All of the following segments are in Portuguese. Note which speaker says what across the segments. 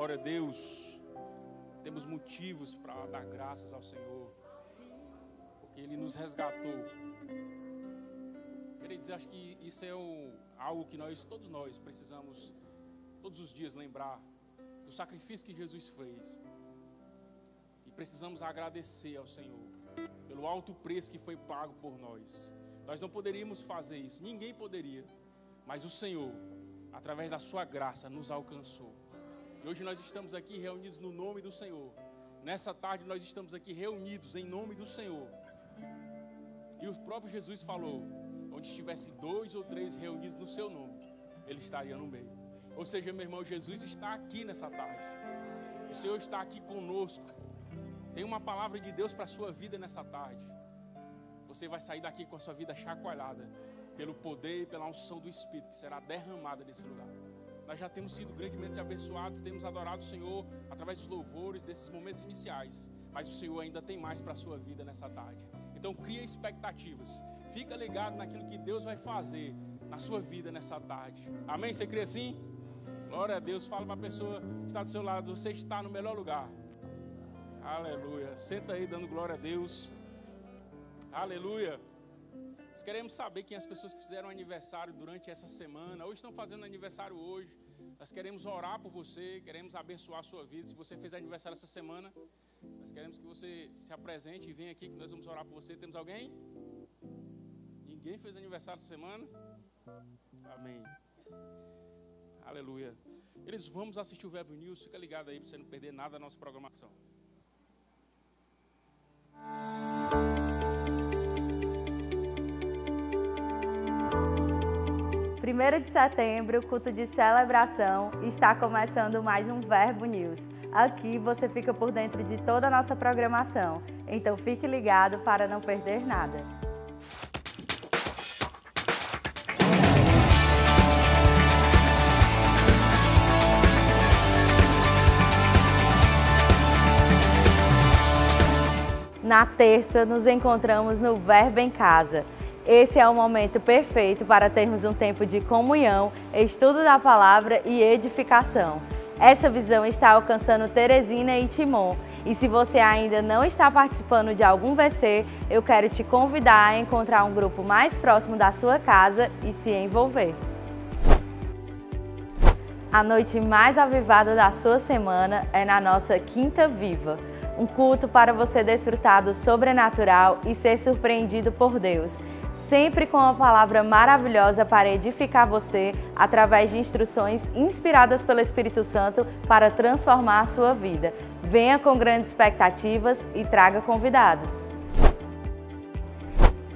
Speaker 1: Glória a Deus. Temos motivos para dar graças ao Senhor, porque Ele nos resgatou. Queria dizer, acho que isso é algo que todos nós precisamos, todos os dias, lembrar do sacrifício que Jesus fez. E precisamos agradecer ao Senhor pelo alto preço que foi pago por nós. Nós não poderíamos fazer isso, ninguém poderia, mas o Senhor, através da sua graça, nos alcançou. E hoje nós estamos aqui reunidos no nome do Senhor. Nessa tarde nós estamos aqui reunidos em nome do Senhor. E o próprio Jesus falou: onde estivesse 2 ou 3 reunidos no seu nome, Ele estaria no meio. Ou seja, meu irmão, Jesus está aqui nessa tarde. O Senhor está aqui conosco. Tem uma palavra de Deus para a sua vida nessa tarde. Você vai sair daqui com a sua vida chacoalhada pelo poder e pela unção do Espírito que será derramada nesse lugar. Nós já temos sido grandemente abençoados, temos adorado o Senhor através dos louvores, desses momentos iniciais. Mas o Senhor ainda tem mais para a sua vida nessa tarde. Então cria expectativas. Fica ligado naquilo que Deus vai fazer na sua vida nessa tarde. Amém? Você crê assim? Glória a Deus. Fala para a pessoa que está do seu lado: você está no melhor lugar. Aleluia. Senta aí dando glória a Deus. Aleluia. Nós queremos saber quem as pessoas que fizeram aniversário durante essa semana, ou estão fazendo aniversário hoje. Nós queremos orar por você, queremos abençoar a sua vida. Se você fez aniversário essa semana, nós queremos que você se apresente e venha aqui que nós vamos orar por você. Temos alguém? Ninguém fez aniversário essa semana? Amém. Aleluia. Eles vamos assistir o Verbo News. Fica ligado aí para você não perder nada da nossa programação.
Speaker 2: 1º de setembro, culto de celebração, está começando mais um Verbo News. Aqui você fica por dentro de toda a nossa programação, então fique ligado para não perder nada. Na terça, nos encontramos no Verbo em Casa. Esse é o momento perfeito para termos um tempo de comunhão, estudo da palavra e edificação. Essa visão está alcançando Teresina e Timon. E se você ainda não está participando de algum VC, eu quero te convidar a encontrar um grupo mais próximo da sua casa e se envolver. A noite mais avivada da sua semana é na nossa Quinta Viva. Um culto para você desfrutar do sobrenatural e ser surpreendido por Deus. Sempre com uma palavra maravilhosa para edificar você, através de instruções inspiradas pelo Espírito Santo para transformar a sua vida. Venha com grandes expectativas e traga convidados.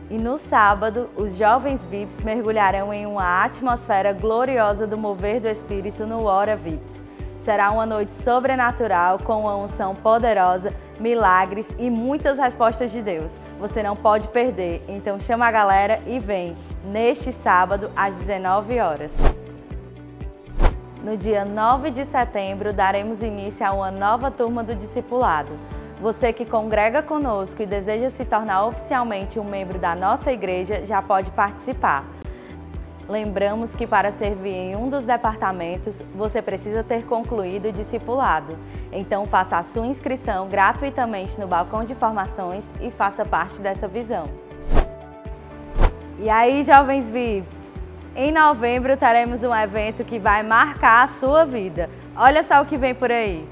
Speaker 2: E no sábado, os jovens VIPs mergulharão em uma atmosfera gloriosa do mover do Espírito no Hora VIPs. Será uma noite sobrenatural com uma unção poderosa, milagres e muitas respostas de Deus. Você não pode perder, então chama a galera e vem, neste sábado às 19 horas. No dia 9 de setembro, daremos início a uma nova turma do discipulado. Você que congrega conosco e deseja se tornar oficialmente um membro da nossa igreja, já pode participar. Lembramos que para servir em um dos departamentos, você precisa ter concluído o discipulado. Então faça a sua inscrição gratuitamente no balcão de formações e faça parte dessa visão. E aí, jovens VIPs? Em novembro teremos um evento que vai marcar a sua vida. Olha só o que vem por aí.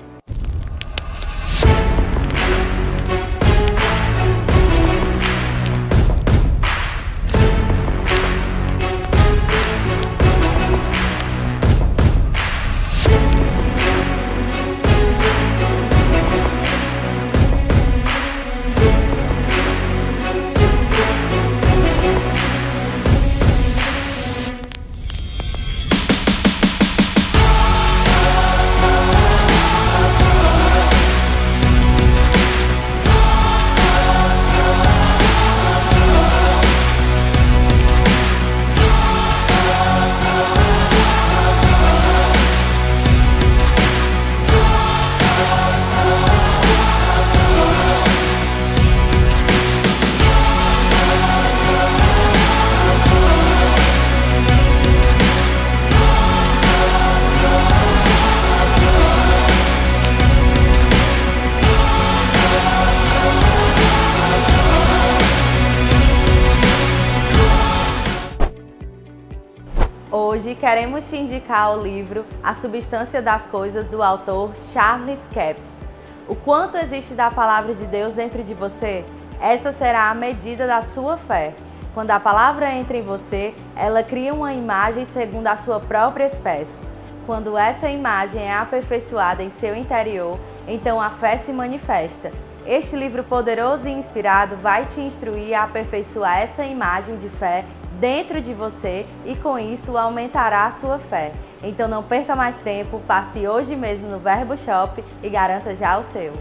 Speaker 2: Hoje queremos te indicar o livro A Substância das Coisas, do autor Charles Capps. O quanto existe da palavra de Deus dentro de você? Essa será a medida da sua fé. Quando a palavra entra em você, ela cria uma imagem segundo a sua própria espécie. Quando essa imagem é aperfeiçoada em seu interior, então a fé se manifesta. Este livro poderoso e inspirado vai te instruir a aperfeiçoar essa imagem de fé dentro de você e com isso aumentará a sua fé. Então não perca mais tempo, passe hoje mesmo no Verbo Shop e garanta já o seu.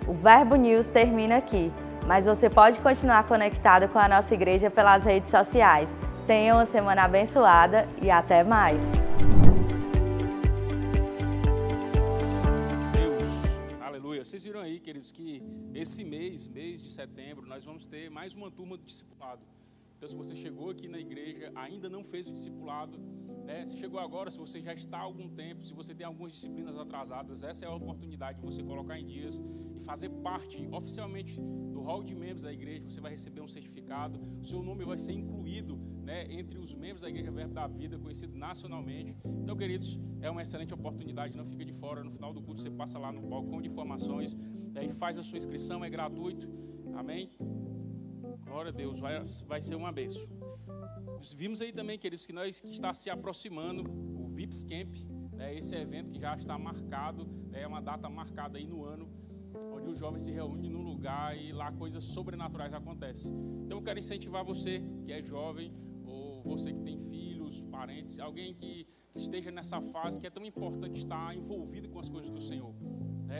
Speaker 2: O Verbo News termina aqui, mas você pode continuar conectado com a nossa igreja pelas redes sociais. Tenha uma semana abençoada e até mais!
Speaker 1: Vocês viram aí, queridos, que esse mês de setembro, nós vamos ter mais uma turma do discipulado. Então, se você chegou aqui na igreja, ainda não fez o discipulado, né? Se chegou agora, se você já está há algum tempo, se você tem algumas disciplinas atrasadas, essa é a oportunidade de você colocar em dias e fazer parte oficialmente do hall de membros da igreja. Você vai receber um certificado, o seu nome vai ser incluído, né, entre os membros da Igreja Verbo da Vida, conhecido nacionalmente. Então, queridos, é uma excelente oportunidade, não fica de fora. No final do culto você passa lá no balcão de informações, e faz a sua inscrição, é gratuito. Amém? Glória a Deus, vai ser uma bênção. Vimos aí também, queridos, que está se aproximando o VIPS Camp, né, esse evento que já está marcado, é uma data marcada aí no ano, onde os jovens se reúnem num lugar e lá coisas sobrenaturais acontecem. Então eu quero incentivar você que é jovem, ou você que tem filhos, parentes, alguém que esteja nessa fase que é tão importante estar envolvido com as coisas do Senhor.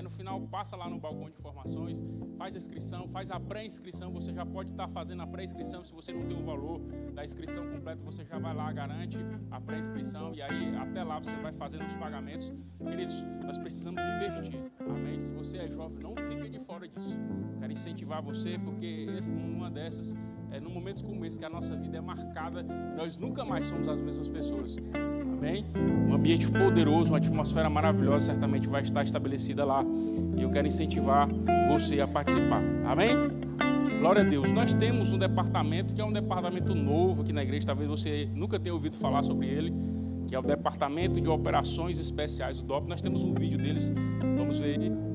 Speaker 1: No final, passa lá no balcão de informações, faz a inscrição, faz a pré-inscrição. Você já pode estar fazendo a pré-inscrição. Se você não tem o valor da inscrição completa, você já vai lá, garante a pré-inscrição. E aí, até lá, você vai fazendo os pagamentos. Queridos, nós precisamos investir. Amém? Se você é jovem, não fica de fora disso. Quero incentivar você, porque uma dessas, no momentos como esse, que a nossa vida é marcada, nós nunca mais somos as mesmas pessoas. Amém? Um ambiente poderoso, uma atmosfera maravilhosa certamente vai estar estabelecida lá. E eu quero incentivar você a participar. Amém? Glória a Deus. Nós temos um departamento que é um departamento novo aqui na igreja. Talvez você nunca tenha ouvido falar sobre ele, que é o Departamento de Operações Especiais do DOP. Nós temos um vídeo deles. Vamos ver ele.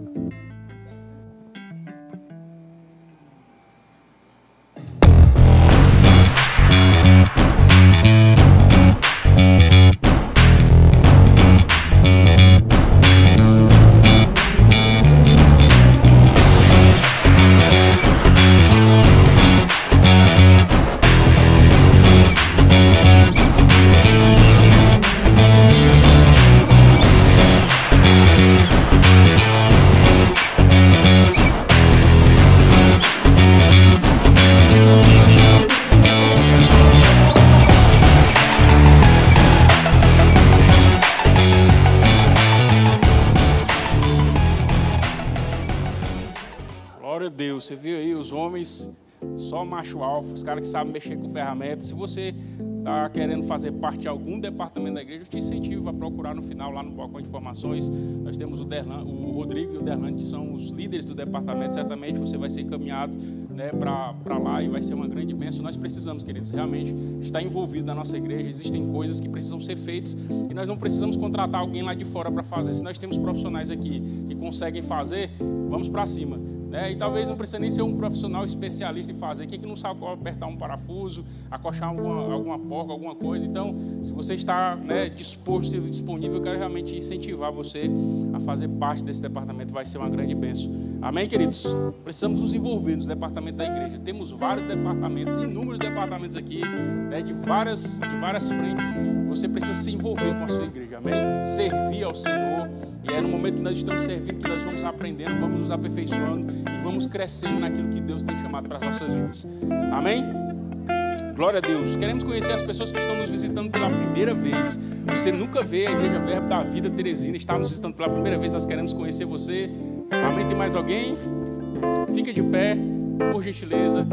Speaker 1: Você viu aí os homens, só macho alfa, os caras que sabem mexer com ferramentas. Se você está querendo fazer parte de algum departamento da igreja, eu te incentivo a procurar no final, lá no balcão de informações. Nós temos o Rodrigo e o Derlan, que são os líderes do departamento. Certamente você vai ser encaminhado, né, para lá e vai ser uma grande bênção. Nós precisamos, queridos, realmente estar envolvido na nossa igreja. Existem coisas que precisam ser feitas e nós não precisamos contratar alguém lá de fora para fazer. Se nós temos profissionais aqui que conseguem fazer, vamos para cima. E talvez não precisa nem ser um profissional especialista em fazer. Quem que não sabe apertar um parafuso, acochar alguma porca, alguma coisa. Então, se você está, né, disposto e disponível, eu quero realmente incentivar você a fazer parte desse departamento. Vai ser uma grande bênção. Amém, queridos? Precisamos nos envolver nos departamentos da igreja. Temos vários departamentos, inúmeros departamentos aqui, né, de várias frentes. Você precisa se envolver com a sua igreja. Amém? Servir ao Senhor. E é no momento que nós estamos servindo que nós vamos aprendendo, vamos nos aperfeiçoando e vamos crescendo naquilo que Deus tem chamado para as nossas vidas. Amém? Glória a Deus. Queremos conhecer as pessoas que estão nos visitando pela primeira vez. Você nunca vê a Igreja Verbo da Vida Teresina, está nos visitando pela primeira vez. Nós queremos conhecer você. Amém? Tem mais alguém? Fica de pé, por gentileza.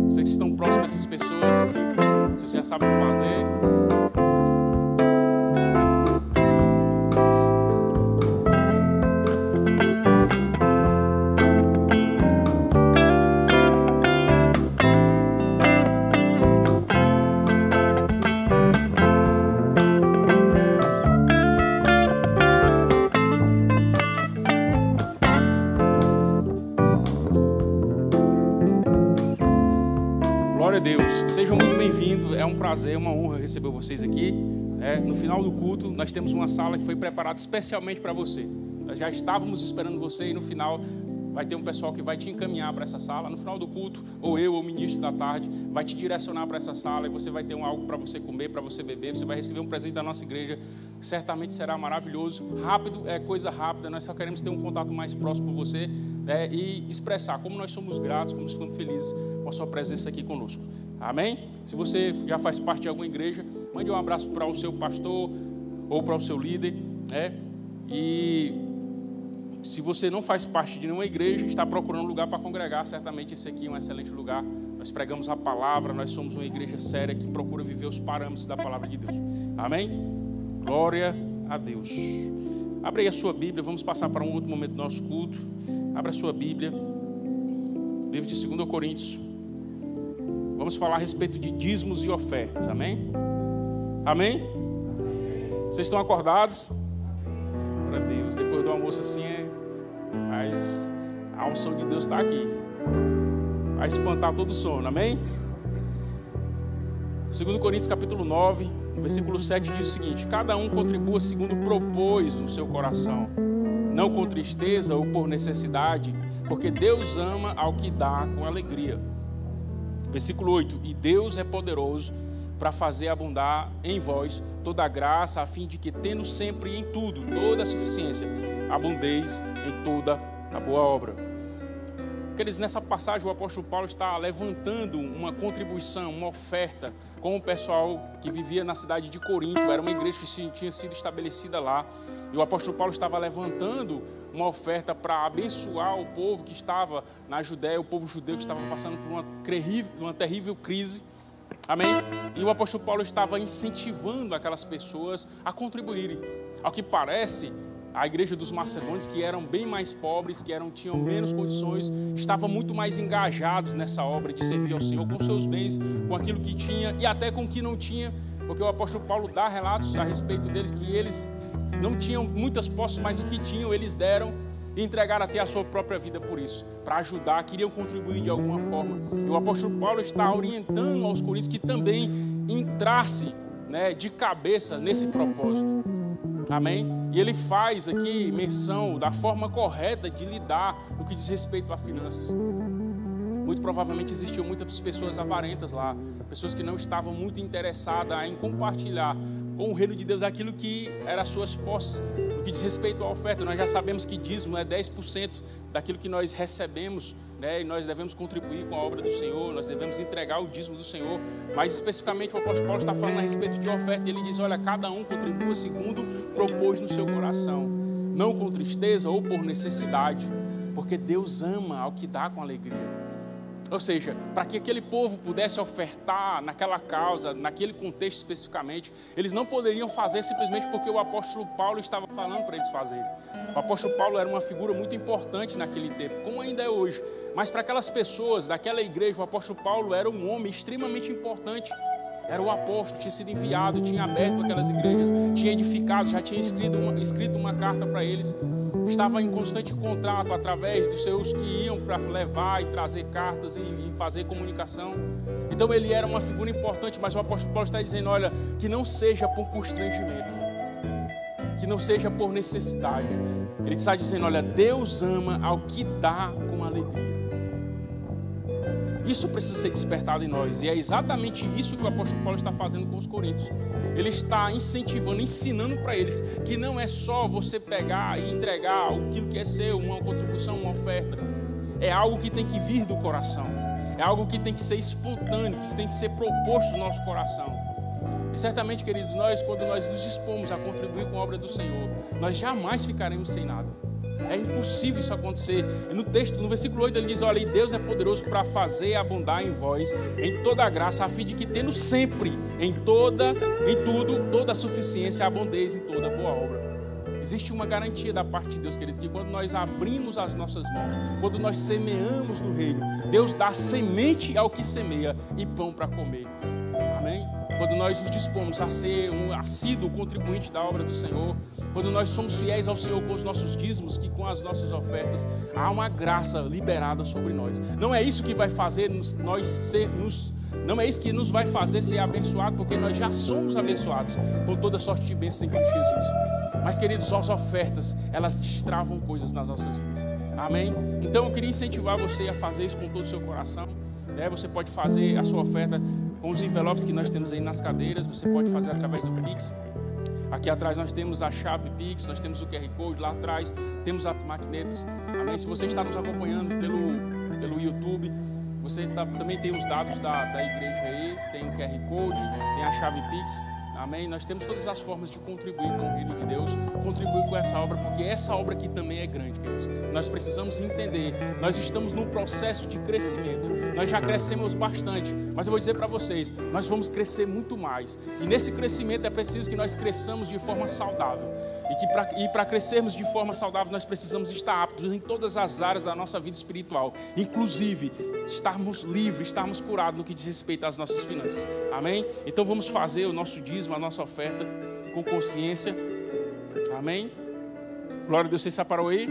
Speaker 1: Vocês que estão próximos a essas pessoas, vocês já sabem o que fazer. Glória a Deus. Sejam muito bem-vindos. É um prazer, uma honra receber vocês aqui. No final do culto, nós temos uma sala que foi preparada especialmente para você. Nós já estávamos esperando você e no final vai ter um pessoal que vai te encaminhar para essa sala. No final do culto, ou eu, ou o ministro da tarde, vai te direcionar para essa sala e você vai ter algo para você comer, para você beber. Você vai receber um presente da nossa igreja. Certamente será maravilhoso. Rápido, é coisa rápida. Nós só queremos ter um contato mais próximo com você e expressar como nós somos gratos, como nós estamos felizes com a sua presença aqui conosco. Amém? Se você já faz parte de alguma igreja, mande um abraço para o seu pastor ou para o seu líder, E se você não faz parte de nenhuma igreja, está procurando um lugar para congregar, certamente esse aqui é um excelente lugar. Nós pregamos a palavra, nós somos uma igreja séria que procura viver os parâmetros da palavra de Deus. Amém? Glória a Deus. Abre aí a sua Bíblia, vamos passar para um outro momento do nosso culto. Abra a sua Bíblia, livro de 2 Coríntios. Vamos falar a respeito de dízimos e ofertas, amém? Amém? Vocês estão acordados? Glória a Deus, depois do almoço assim mas a unção de Deus está aqui. Vai espantar todo o sono, amém? 2 Coríntios capítulo 9, versículo 7 diz o seguinte: cada um contribua segundo propôs no seu coração, não com tristeza ou por necessidade, porque Deus ama ao que dá com alegria. Versículo 8: e Deus é poderoso para fazer abundar em vós toda a graça, a fim de que, tendo sempre em tudo toda a suficiência, abundeis em toda a boa obra. Queridos, nessa passagem o apóstolo Paulo está levantando uma contribuição, uma oferta com o pessoal que vivia na cidade de Corinto. Era uma igreja que tinha sido estabelecida lá, e o apóstolo Paulo estava levantando uma oferta para abençoar o povo que estava na Judéia, o povo judeu que estava passando por uma terrível crise. Amém? E o apóstolo Paulo estava incentivando aquelas pessoas a contribuírem. Ao que parece, a igreja dos macedônios, que eram bem mais pobres, que tinham menos condições, estavam muito mais engajados nessa obra de servir ao Senhor, com seus bens, com aquilo que tinha e até com o que não tinha, porque o apóstolo Paulo dá relatos a respeito deles, que eles não tinham muitas posses, mas o que tinham eles deram e entregaram até a sua própria vida por isso, para ajudar, queriam contribuir de alguma forma. E o apóstolo Paulo está orientando aos coríntios que também entrasse de cabeça nesse propósito. Amém? E ele faz aqui menção da forma correta de lidar no que diz respeito a finanças. Muito provavelmente existiam muitas pessoas avarentas lá, pessoas que não estavam muito interessadas em compartilhar com o reino de Deus aquilo que eram as suas posses. No que diz respeito à oferta, nós já sabemos que dízimo é 10% daquilo que nós recebemos, e nós devemos contribuir com a obra do Senhor, nós devemos entregar o dízimo do Senhor. Mas especificamente o apóstolo Paulo está falando a respeito de oferta, e ele diz: olha, cada um contribua segundo propôs no seu coração, não com tristeza ou por necessidade, porque Deus ama ao que dá com alegria. Ou seja, para que aquele povo pudesse ofertar naquela causa, naquele contexto especificamente, eles não poderiam fazer simplesmente porque o apóstolo Paulo estava falando para eles fazerem. O apóstolo Paulo era uma figura muito importante naquele tempo, como ainda é hoje. Mas para aquelas pessoas daquela igreja, o apóstolo Paulo era um homem extremamente importante. Era o apóstolo, tinha sido enviado, tinha aberto aquelas igrejas, tinha edificado, já tinha escrito uma carta para eles. Estava em constante contato através dos seus que iam para levar e trazer cartas e fazer comunicação. Então ele era uma figura importante, mas o apóstolo Paulo está dizendo: olha, que não seja por constrangimento, que não seja por necessidade. Ele está dizendo: olha, Deus ama ao que dá com alegria. Isso precisa ser despertado em nós, e é exatamente isso que o apóstolo Paulo está fazendo com os coríntios. Ele está incentivando, ensinando para eles que não é só você pegar e entregar aquilo que é seu, uma contribuição, uma oferta. É algo que tem que vir do coração, é algo que tem que ser espontâneo, que tem que ser proposto do nosso coração. E certamente, queridos, quando nós nos dispomos a contribuir com a obra do Senhor, nós jamais ficaremos sem nada. É impossível isso acontecer. E no versículo 8 ele diz: olha, e Deus é poderoso para fazer abundar em vós em toda a graça, a fim de que, tendo sempre em tudo toda a suficiência, abundeis em toda boa obra. Existe uma garantia da parte de Deus, querido, que quando nós abrimos as nossas mãos, quando nós semeamos no reino, Deus dá semente ao que semeia e pão para comer. Amém? Quando nós nos dispomos a ser um assíduo contribuinte da obra do Senhor, quando nós somos fiéis ao Senhor com os nossos dízimos, que com as nossas ofertas, há uma graça liberada sobre nós. Não é isso que vai fazer nos Não é isso que nos vai fazer ser abençoados, porque nós já somos abençoados com toda sorte de bênçãos em Cristo Jesus. Mas, queridos, as ofertas, elas destravam coisas nas nossas vidas. Amém? Então eu queria incentivar você a fazer isso com todo o seu coração. Você pode fazer a sua oferta com os envelopes que nós temos aí nas cadeiras. Você pode fazer através do Pix. Aqui atrás nós temos a chave Pix, nós temos o QR Code, lá atrás temos as maquinetas. Amém? Se você está nos acompanhando pelo YouTube, você também tem os dados da igreja aí, tem o QR Code, tem a chave Pix. Amém? Nós temos todas as formas de contribuir com o reino de Deus, contribuir com essa obra, porque essa obra aqui também é grande, queridos. Nós precisamos entender, nós estamos num processo de crescimento. Nós já crescemos bastante, mas eu vou dizer para vocês, nós vamos crescer muito mais. E nesse crescimento é preciso que nós cresçamos de forma saudável. E para crescermos de forma saudável, nós precisamos estar aptos em todas as áreas da nossa vida espiritual. Inclusive, estarmos livres, estarmos curados no que diz respeito às nossas finanças. Amém? Então vamos fazer o nosso dízimo, a nossa oferta com consciência. Amém? Glória a Deus, você separou aí?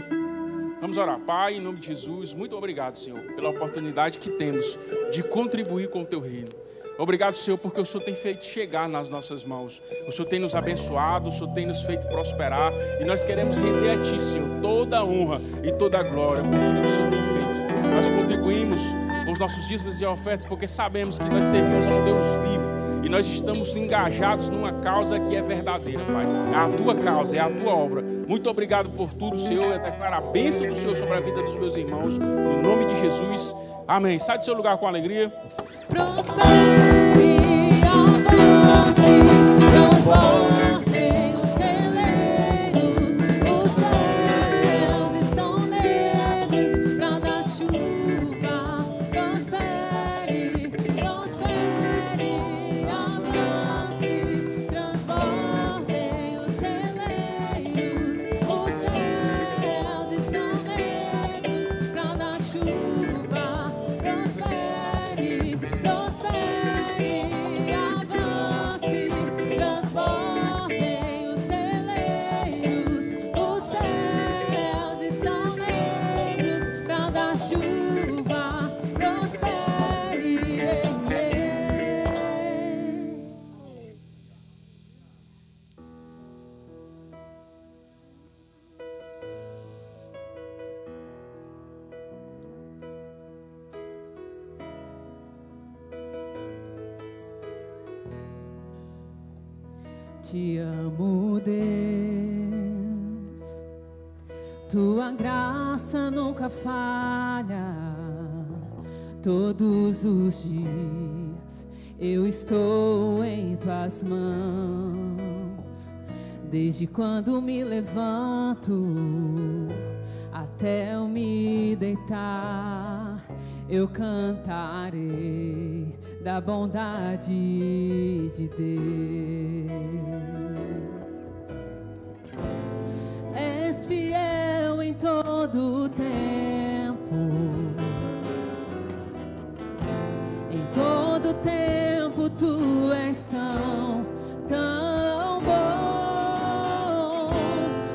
Speaker 1: Vamos orar. Pai, em nome de Jesus, muito obrigado, Senhor, pela oportunidade que temos de contribuir com o Teu reino. Obrigado, Senhor, porque o Senhor tem feito chegar nas nossas mãos. O Senhor tem nos abençoado, o Senhor tem nos feito prosperar. E nós queremos render a Ti, Senhor, toda a honra e toda a glória por tudo que o Senhor tem feito. Nós contribuímos com os nossos dízimos e ofertas porque sabemos que nós servimos a um Deus vivo. E nós estamos engajados numa causa que é verdadeira, Pai. É a Tua causa, é a Tua obra. Muito obrigado por tudo, Senhor. Eu declaro a bênção do Senhor sobre a vida dos meus irmãos. No nome de Jesus. Amém. Sai do seu lugar com alegria.
Speaker 3: Prospere, avance, transbordem os celeiros. Os céus estão negros pra dar chuva. Prospere, prospere, avance, transbordem os celeiros. Os céus estão negros pra dar chuva. Prospere, prospere, avance, transbordem os celeiros. Os céus estão negros pra dar chuva. Prospere, Te amo, Deus, Tua graça nunca falha. Todos os dias eu estou em Tuas mãos. Desde quando me levanto até eu me deitar, eu cantarei da bondade de Deus. És fiel em todo o tempo, em todo o tempo Tu és tão, tão bom.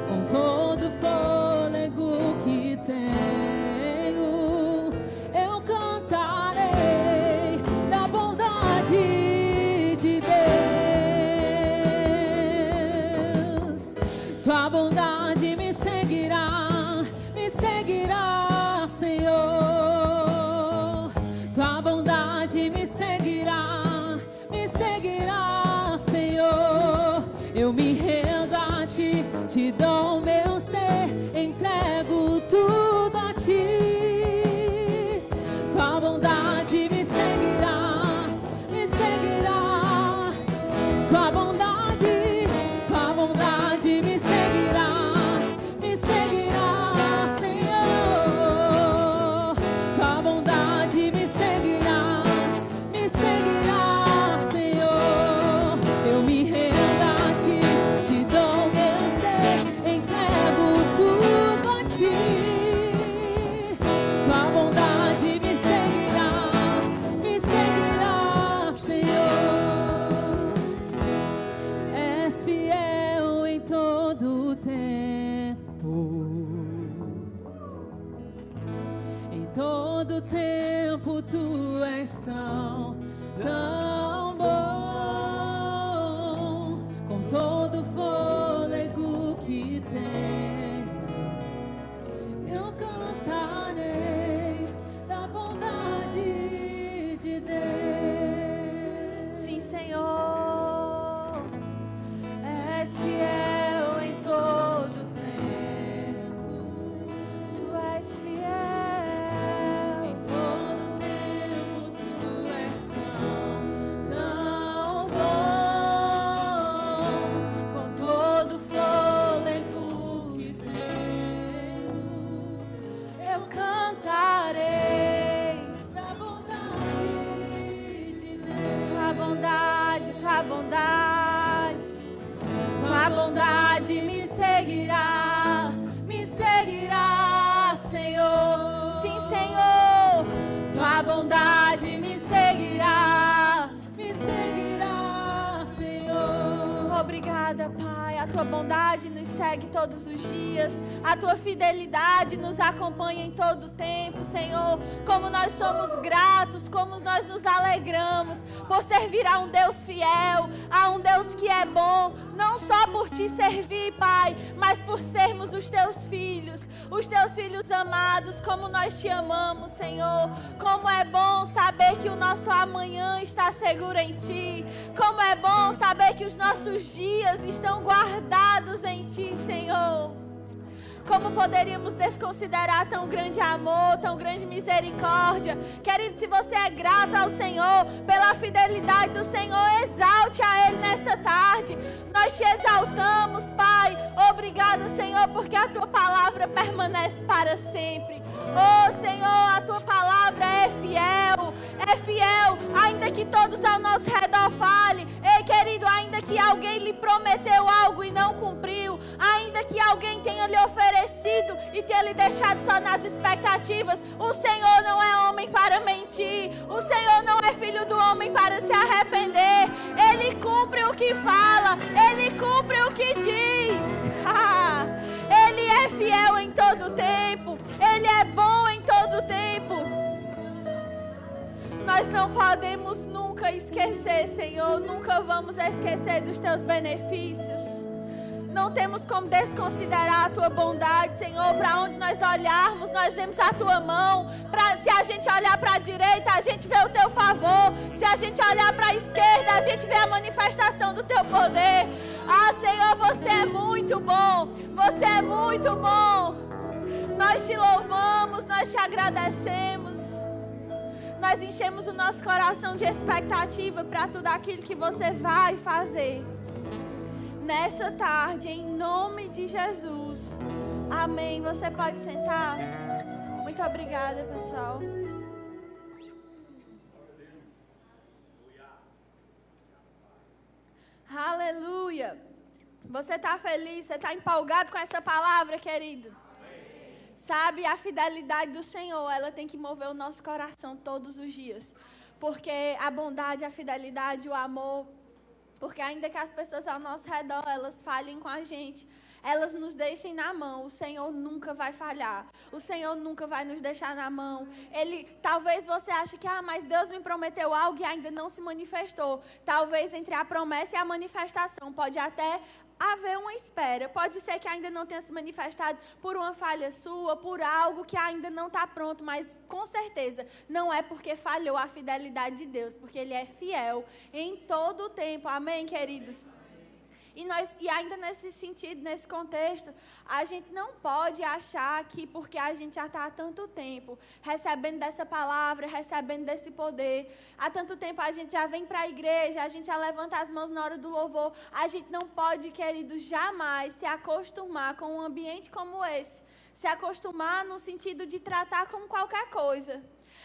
Speaker 3: Com todo o fôlego que tenho, eu cantarei da bondade de Deus. Tua bondade me seguirá, Senhor. Tua bondade me seguirá, Senhor. Eu me rendo a Ti, Te dou o meu ser, entrego tudo a Ti. Tua bondade me seguirá, Tua bondade me seguirá, Senhor. Tua bondade me seguirá, Senhor. Eu me rendo a Ti, Te dou o meu ser, entrego tudo a Ti. Tua bondade me seguirá, Senhor. És fiel em todo o tempo, em todo o tempo Tu és tão, tão bom, com todo o fôlego que tenho, eu cantarei da bondade de Deus.
Speaker 2: Sim, Senhor, és fiel em todo tempo, Tu és fiel
Speaker 3: Em todo tempo tu és tão bom,
Speaker 2: com todo o fôlego
Speaker 3: que tenho,
Speaker 2: eu cantarei
Speaker 3: da bondade de Deus.
Speaker 2: Tua bondade, Tua bondade, Tua bondade me seguirá, Senhor. Sim, Senhor, Tua bondade me seguirá.
Speaker 3: Senhor.
Speaker 2: Obrigada, Pai. A Tua bondade nos segue todos os dias. A Tua fidelidade nos acompanha em todo o tempo, Senhor. Como nós somos gratos, como nós nos alegramos por servir a um Deus fiel, a um Deus que é bom, não só por Te servir, Pai, mas por sermos os Teus filhos amados. Como nós Te amamos, Senhor. Como é bom saber que o nosso amanhã está seguro em Ti. Como é bom saber que os nossos dias estão guardados em Ti, Senhor. Como poderíamos desconsiderar tão grande amor, tão grande misericórdia? Querido, se você é grato ao Senhor pela fidelidade do Senhor, exalte a Ele nessa tarde. Nós Te exaltamos, Pai. Obrigada, Senhor, porque a Tua palavra permanece para sempre. Oh, Senhor, a Tua palavra é fiel, ainda que todos ao nosso redor falem. Ei, querido, ainda que alguém lhe prometeu algo e não cumpriu, ainda que alguém tenha lhe oferecido e tenha lhe deixado só nas expectativas, o Senhor não é homem para mentir, o Senhor não é filho do homem para se arrepender. Ele cumpre o que fala, Ele cumpre o que diz. Ele é fiel em todo tempo, Ele é bom em todo tempo. Nós não podemos nunca esquecer, Senhor, nunca vamos esquecer dos Teus benefícios. Não temos como desconsiderar a Tua bondade, Senhor. Para onde nós olharmos, nós vemos a Tua mão. Se a gente olhar para a direita, a gente vê o Teu favor. Se a gente olhar para a esquerda, a gente vê a manifestação do Teu poder. Ah, Senhor, Você é muito bom. Você é muito bom. Nós Te louvamos, nós Te agradecemos. Nós enchemos o nosso coração de expectativa para tudo aquilo que Você vai fazer nessa tarde, em nome de Jesus. Amém. Você pode sentar. Muito obrigada, pessoal. Aleluia. Você está feliz? Você está empolgado com essa palavra, querido? Sabe, a fidelidade do Senhor, ela tem que mover o nosso coração todos os dias. Porque a bondade, a fidelidade, o amor, porque ainda que as pessoas ao nosso redor, elas falhem com a gente, elas nos deixem na mão, o Senhor nunca vai falhar. O Senhor nunca vai nos deixar na mão. Talvez você ache que, mas Deus me prometeu algo e ainda não se manifestou. Talvez entre a promessa e a manifestação pode até haver uma espera. Pode ser que ainda não tenha se manifestado por uma falha sua, por algo que ainda não está pronto, mas com certeza não é porque falhou a fidelidade de Deus, porque Ele é fiel em todo o tempo. Amém, queridos? E ainda nesse sentido, nesse contexto, a gente não pode achar que porque a gente já está há tanto tempo recebendo dessa palavra, recebendo desse poder, há tanto tempo a gente já vem para a igreja, a gente já levanta as mãos na hora do louvor, a gente não pode, queridos, jamais se acostumar com um ambiente como esse, se acostumar no sentido de tratar como qualquer coisa.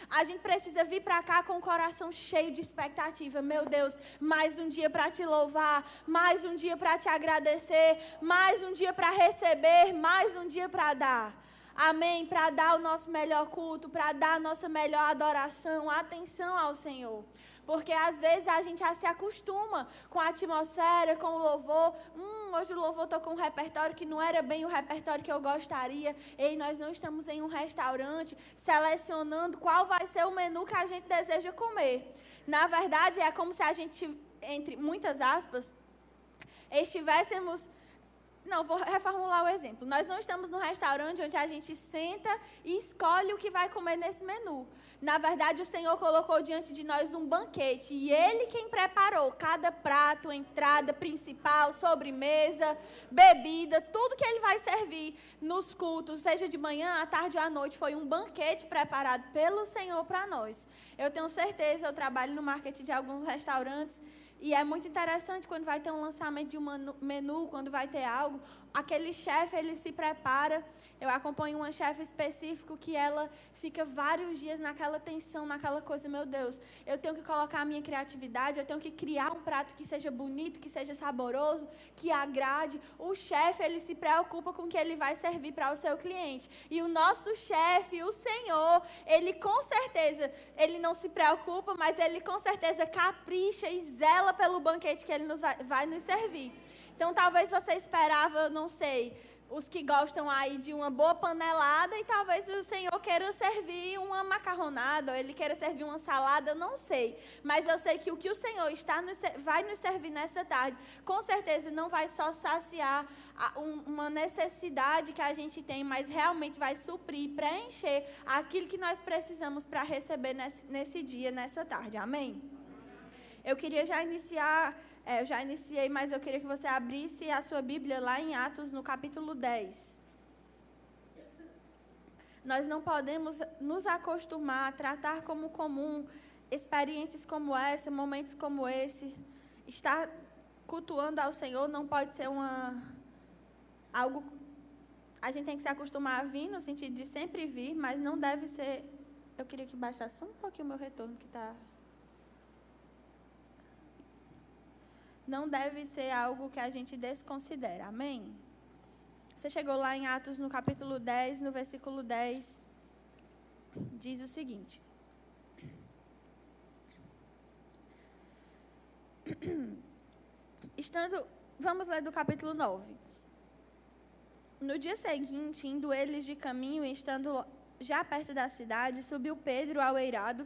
Speaker 2: A gente precisa vir para cá com o coração cheio de expectativa. Meu Deus, mais um dia para Te louvar, mais um dia para Te agradecer, mais um dia para receber, mais um dia para dar.
Speaker 4: amém, para dar o nosso melhor culto, para dar a nossa melhor adoração, atenção ao Senhor. Porque às vezes a gente já se acostuma com a atmosfera, com o louvor. Hoje o louvor tocou um repertório que não era bem o repertório que eu gostaria. Ei, nós não estamos em um restaurante selecionando qual vai ser o menu que a gente deseja comer. Na verdade, é como se a gente, entre muitas aspas, estivéssemos... Não, vou reformular o exemplo. Nós não estamos num restaurante onde a gente senta e escolhe o que vai comer nesse menu. Na verdade, o Senhor colocou diante de nós um banquete. E Ele quem preparou cada prato, entrada principal, sobremesa, bebida, tudo que Ele vai servir nos cultos, seja de manhã, à tarde ou à noite, foi um banquete preparado pelo Senhor para nós. Eu tenho certeza, eu trabalho no marketing de alguns restaurantes, e é muito interessante quando vai ter um lançamento de um menu, quando vai ter algo, aquele chefe, ele se prepara. Eu acompanho uma chefe específica que ela fica vários dias naquela tensão, naquela coisa, meu Deus, eu tenho que colocar a minha criatividade, eu tenho que criar um prato que seja bonito, que seja saboroso, que agrade. O chefe, ele se preocupa com o que ele vai servir para o seu cliente. E o nosso chefe, o Senhor, ele com certeza, ele não se preocupa, mas ele com certeza capricha e zela pelo banquete que ele vai nos servir. Então, talvez você esperava, não sei, os que gostam aí de uma boa panelada, e talvez o Senhor queira servir uma macarronada, ou Ele queira servir uma salada, eu não sei. Mas eu sei que o que o Senhor vai nos servir nessa tarde, com certeza não vai só saciar uma necessidade que a gente tem, mas realmente vai suprir, preencher aquilo que nós precisamos para receber nesse dia, nessa tarde. Amém? Eu queria já iniciar... eu já iniciei, mas eu queria que você abrisse a sua Bíblia lá em Atos, no capítulo 10. Nós não podemos nos acostumar a tratar como comum experiências como essa, momentos como esse. Estar cultuando ao Senhor não pode ser algo... A gente tem que se acostumar a vir, no sentido de sempre vir, mas não deve ser... Eu queria que baixasse um pouquinho o meu retorno, que está... Não deve ser algo que a gente desconsidera. Amém? Você chegou lá em Atos, no capítulo 10, no versículo 10, diz o seguinte. Vamos ler do capítulo 9. No dia seguinte, indo eles de caminho e estando já perto da cidade, subiu Pedro ao eirado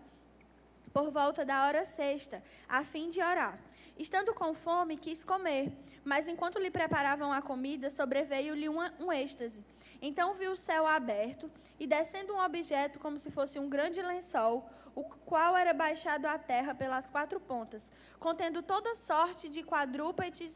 Speaker 4: por volta da hora sexta, a fim de orar. Estando com fome, quis comer, mas enquanto lhe preparavam a comida, sobreveio-lhe um êxtase. Então viu o céu aberto, e descendo um objeto como se fosse um grande lençol, o qual era baixado à terra pelas 4 pontas, contendo toda sorte de quadrúpedes,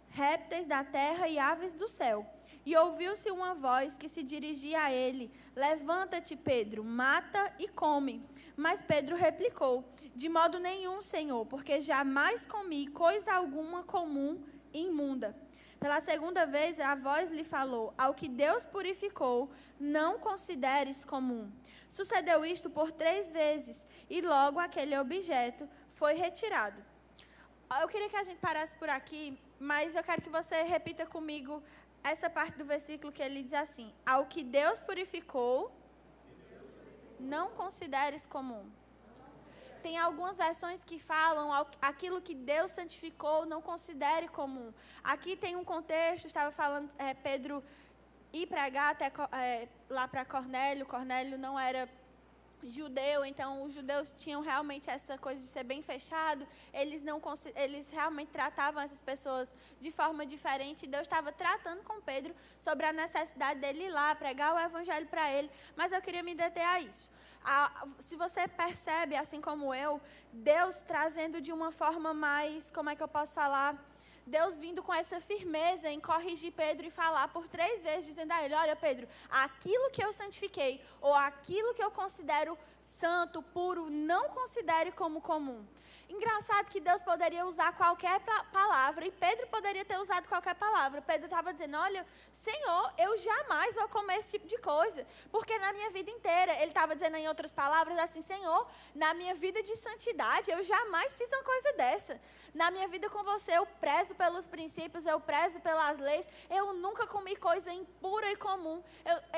Speaker 4: répteis da terra e aves do céu. E ouviu-se uma voz que se dirigia a ele: levanta-te, Pedro, mata e come. Mas Pedro replicou: de modo nenhum, Senhor, porque jamais comi coisa alguma comum e imunda. Pela segunda vez a voz lhe falou: ao que Deus purificou, não consideres comum. Sucedeu isto por 3 vezes, e logo aquele objeto foi retirado. Eu queria que a gente parasse por aqui, mas eu quero que você repita comigo essa parte do versículo que ele diz assim: ao que Deus purificou, não consideres comum. Tem algumas versões que falam aquilo que Deus santificou, não considere comum. Aqui tem um contexto, estava falando, Pedro ir pregar até lá para Cornélio. Cornélio não era judeu, então os judeus tinham realmente essa coisa de ser bem fechado, eles realmente tratavam essas pessoas de forma diferente, e Deus estava tratando com Pedro sobre a necessidade dele ir lá, pregar o evangelho para ele, mas eu queria me deter a isso. Se você percebe, assim como eu, Deus trazendo de uma forma mais, como é que eu posso falar, Deus vindo com essa firmeza em corrigir Pedro e falar por 3 vezes, dizendo a ele: olha, Pedro, aquilo que eu santifiquei, ou aquilo que eu considero santo, puro, não considere como comum. Engraçado que Deus poderia usar qualquer palavra, e Pedro poderia ter usado qualquer palavra. Pedro estava dizendo, olha, Senhor, eu jamais vou comer esse tipo de coisa, porque na minha vida inteira, ele estava dizendo em outras palavras assim, Senhor, na minha vida de santidade, eu jamais fiz uma coisa dessa. Na minha vida com você, eu prezo pelos princípios, eu prezo pelas leis, eu nunca comi coisa impura e comum.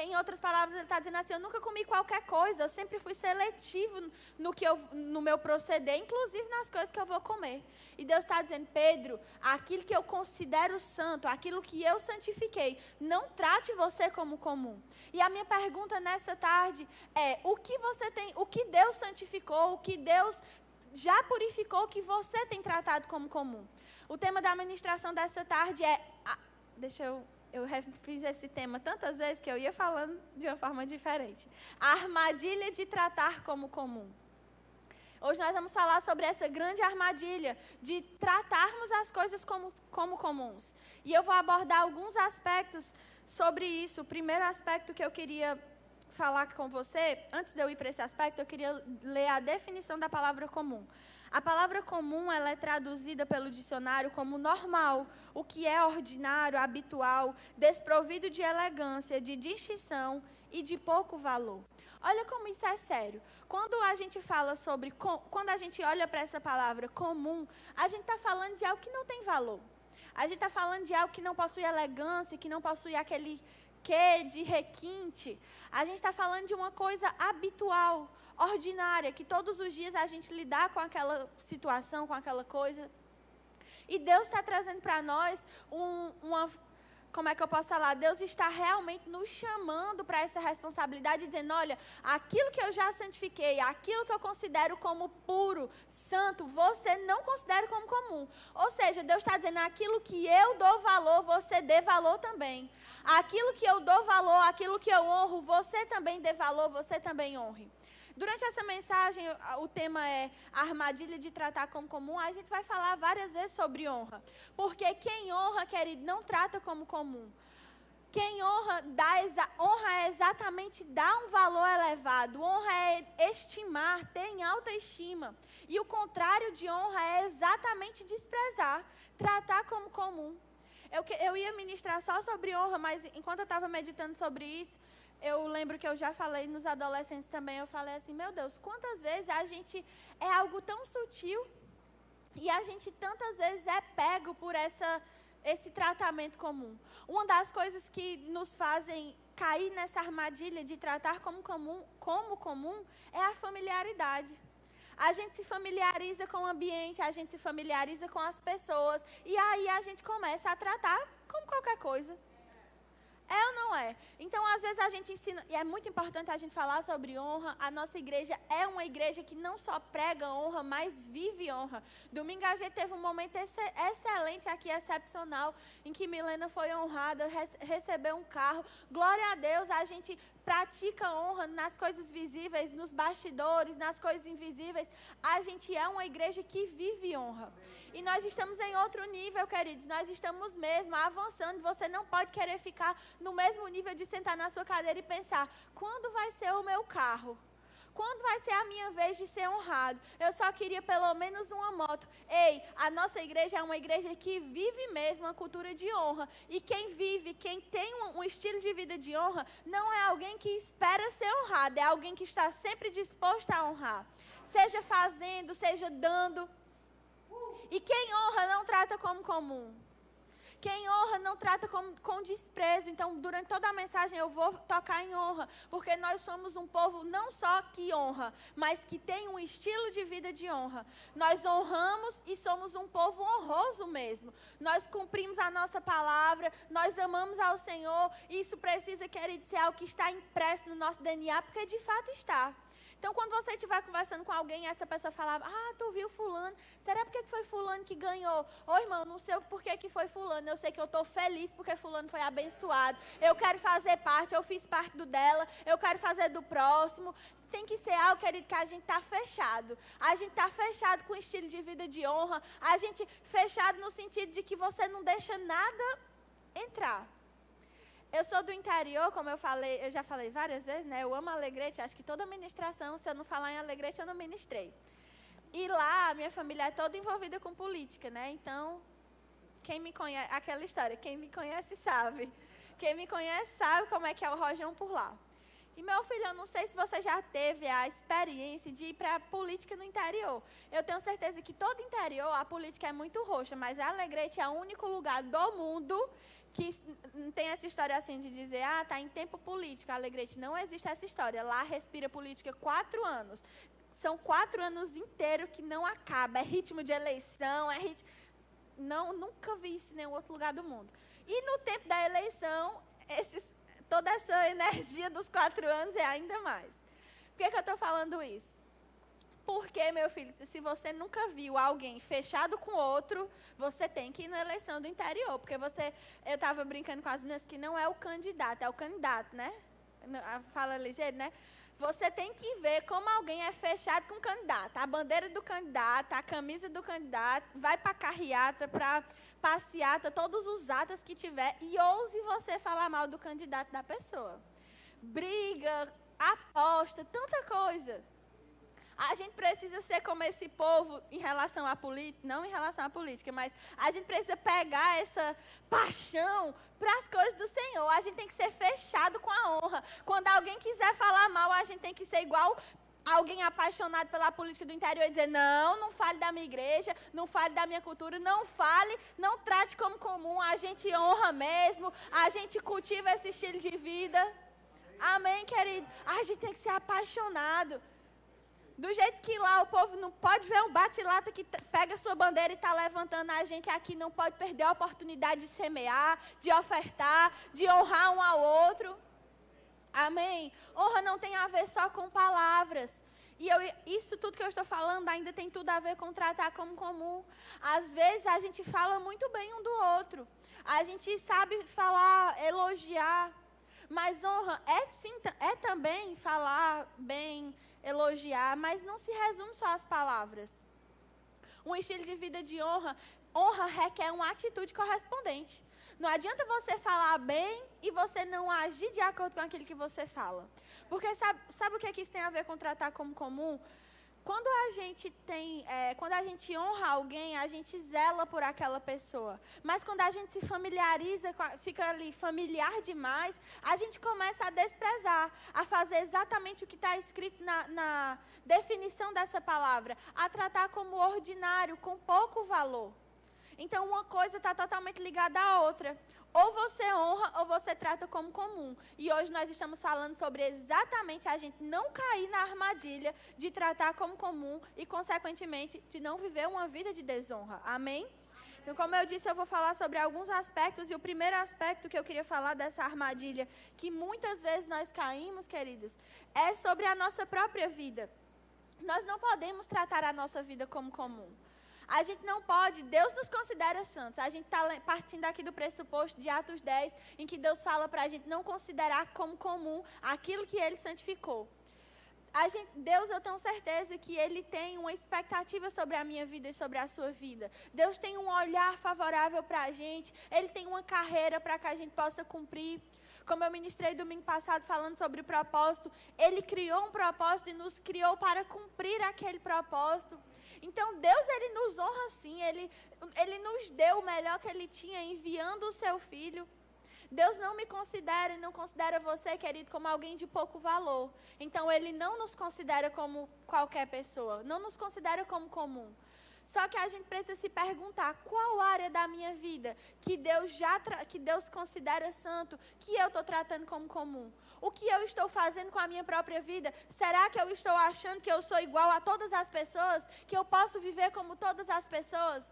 Speaker 4: Em outras palavras, ele está dizendo assim, eu nunca comi qualquer coisa, eu sempre fui seletivo no meu proceder, inclusive nas coisas que eu vou comer. E Deus está dizendo, Pedro, aquilo que eu considero santo, aquilo que eu santifiquei, não trate você como comum. E a minha pergunta nessa tarde é, o que Deus santificou, o que Deus já purificou, que você tem tratado como comum? O tema da ministração dessa tarde é, eu fiz esse tema tantas vezes que eu ia falando de uma forma diferente. A armadilha de tratar como comum. Hoje nós vamos falar sobre essa grande armadilha de tratarmos as coisas como comuns. E eu vou abordar alguns aspectos sobre isso. O primeiro aspecto que eu queria falar com você, antes de eu ir para esse aspecto, eu queria ler a definição da palavra comum. A palavra comum, ela é traduzida pelo dicionário como normal, o que é ordinário, habitual, desprovido de elegância, de distinção e de pouco valor. Olha como isso é sério. Quando a gente fala quando a gente olha para essa palavra comum, a gente está falando de algo que não tem valor. A gente está falando de algo que não possui elegância, que não possui aquele quê de requinte. A gente está falando de uma coisa habitual, ordinária, que todos os dias a gente lidar com aquela situação, com aquela coisa. E Deus está trazendo para nós como é que eu posso falar? Deus está realmente nos chamando para essa responsabilidade, dizendo, olha, aquilo que eu já santifiquei, aquilo que eu considero como puro, santo, você não considera como comum. Ou seja, Deus está dizendo, aquilo que eu dou valor, você dê valor também. Aquilo que eu dou valor, aquilo que eu honro, você também dê valor, você também honre. Durante essa mensagem, o tema é a armadilha de tratar como comum. A gente vai falar várias vezes sobre honra. Porque quem honra, querido, não trata como comum. Quem honra, honra é exatamente dar um valor elevado. Honra é estimar, ter em alta estima. E o contrário de honra é exatamente desprezar, tratar como comum. Eu ia ministrar só sobre honra, mas enquanto eu estava meditando sobre isso, eu lembro que eu já falei nos adolescentes também, eu falei assim, meu Deus, quantas vezes a gente é algo tão sutil e a gente tantas vezes é pego por esse tratamento comum. Uma das coisas que nos fazem cair nessa armadilha de tratar como comum é a familiaridade. A gente se familiariza com o ambiente, a gente se familiariza com as pessoas e aí a gente começa a tratar como qualquer coisa. É ou não é? Então, às vezes a gente ensina, e é muito importante a gente falar sobre honra. A nossa igreja é uma igreja que não só prega honra, mas vive honra. Domingo a gente teve um momento excelente aqui, excepcional, em que Milena foi honrada, recebeu um carro. Glória a Deus, a gente pratica honra nas coisas visíveis, nos bastidores, nas coisas invisíveis. A gente é uma igreja que vive honra. E nós estamos em outro nível, queridos. Nós estamos mesmo avançando. Você não pode querer ficar no mesmo nível de sentar na sua cadeira e pensar, quando vai ser o meu carro? Quando vai ser a minha vez de ser honrado? Eu só queria pelo menos uma moto. Ei, a nossa igreja é uma igreja que vive mesmo uma cultura de honra. E quem vive, quem tem um estilo de vida de honra, não é alguém que espera ser honrado, é alguém que está sempre disposto a honrar. Seja fazendo, seja dando. E quem honra não trata como comum. Quem honra não trata com desprezo. Então, durante toda a mensagem eu vou tocar em honra. Porque nós somos um povo não só que honra, mas que tem um estilo de vida de honra. Nós honramos e somos um povo honroso mesmo. Nós cumprimos a nossa palavra, nós amamos ao Senhor. E isso precisa, querido, ser algo que está impresso no nosso DNA, porque de fato está. Então, quando você estiver conversando com alguém e essa pessoa falar, tu viu fulano, será porque foi fulano que ganhou? Ô, irmão, não sei por que foi fulano, eu sei que eu estou feliz porque fulano foi abençoado, eu quero fazer parte, eu fiz parte do dela, eu quero fazer do próximo. Tem que ser algo, querido, que a gente está fechado. A gente está fechado com o estilo de vida de honra, a gente fechado no sentido de que você não deixa nada entrar. Eu sou do interior, como eu já falei várias vezes, né? Eu amo Alegrete, acho que toda ministração, se eu não falar em Alegrete, eu não ministrei. E lá, minha família é toda envolvida com política, né? Então, quem me conhece, aquela história, quem me conhece sabe. Quem me conhece sabe como é que é o rojão por lá. E meu filho, eu não sei se você já teve a experiência de ir para a política no interior. Eu tenho certeza que todo interior, a política é muito roxa, mas a Alegrete é o único lugar do mundo que não tem essa história assim de dizer, tá em tempo político. A Alegrete não existe essa história. Lá respira política 4 anos. São 4 anos inteiros que não acaba. É ritmo de eleição, Não, nunca vi isso em nenhum outro lugar do mundo. E no tempo da eleição, toda essa energia dos 4 anos é ainda mais. Por que eu estou falando isso? Porque, meu filho, se você nunca viu alguém fechado com outro, você tem que ir na eleição do interior. Porque eu estava brincando com as meninas que não é o candidato, é o candidato, né? Fala ligeiro, né? Você tem que ver como alguém é fechado com o candidato. A bandeira do candidato, a camisa do candidato, vai para a carreata, para passeata, todos os atos que tiver, e ouse você falar mal do candidato da pessoa. Briga, aposta, tanta coisa. A gente precisa ser como esse povo em relação à política, não em relação à política, mas a gente precisa pegar essa paixão para as coisas do Senhor. A gente tem que ser fechado com a honra. Quando alguém quiser falar mal, a gente tem que ser igual alguém apaixonado pela política do interior e dizer, não fale da minha igreja, não fale da minha cultura, não trate como comum, a gente honra mesmo, a gente cultiva esse estilo de vida. Amém, querido? A gente tem que ser apaixonado. Do jeito que lá o povo não pode ver um bate-lata que pega sua bandeira e está levantando, a gente aqui não pode perder a oportunidade de semear, de ofertar, de honrar um ao outro. Amém? Honra não tem a ver só com palavras. E isso tudo que eu estou falando ainda tem tudo a ver com tratar como comum. Às vezes a gente fala muito bem um do outro. A gente sabe falar, elogiar. Mas honra é também falar bem, elogiar, mas não se resume só às palavras. Um estilo de vida de honra requer uma atitude correspondente. Não adianta você falar bem e você não agir de acordo com aquilo que você fala. Porque sabe o que isso tem a ver com tratar como comum? Quando a gente honra alguém, a gente zela por aquela pessoa. Mas quando a gente se familiariza, fica ali familiar demais, a gente começa a desprezar, a fazer exatamente o que está escrito na definição dessa palavra, a tratar como ordinário, com pouco valor. Então, uma coisa está totalmente ligada à outra. Ou você honra ou você trata como comum. E hoje nós estamos falando sobre exatamente a gente não cair na armadilha de tratar como comum e, consequentemente, de não viver uma vida de desonra. Amém? Então, como eu disse, eu vou falar sobre alguns aspectos. E o primeiro aspecto que eu queria falar dessa armadilha, que muitas vezes nós caímos, queridos, é sobre a nossa própria vida. Nós não podemos tratar a nossa vida como comum. A gente não pode, Deus nos considera santos. A gente está partindo aqui do pressuposto de Atos 10, em que Deus fala para a gente não considerar como comum aquilo que Ele santificou. Deus, eu tenho certeza que Ele tem uma expectativa sobre a minha vida e sobre a sua vida. Deus tem um olhar favorável para a gente. Ele tem uma carreira para que a gente possa cumprir. Como eu ministrei domingo passado falando sobre o propósito, Ele criou um propósito e nos criou para cumprir aquele propósito. Então, Deus, Ele nos honra sim, Ele nos deu o melhor que Ele tinha, enviando o Seu Filho. Deus não me considera e não considera você, querido, como alguém de pouco valor. Então, Ele não nos considera como qualquer pessoa, não nos considera como comum. Só que a gente precisa se perguntar, qual área da minha vida que Deus considera santo, que eu estou tratando como comum? O que eu estou fazendo com a minha própria vida? Será que eu estou achando que eu sou igual a todas as pessoas? Que eu posso viver como todas as pessoas?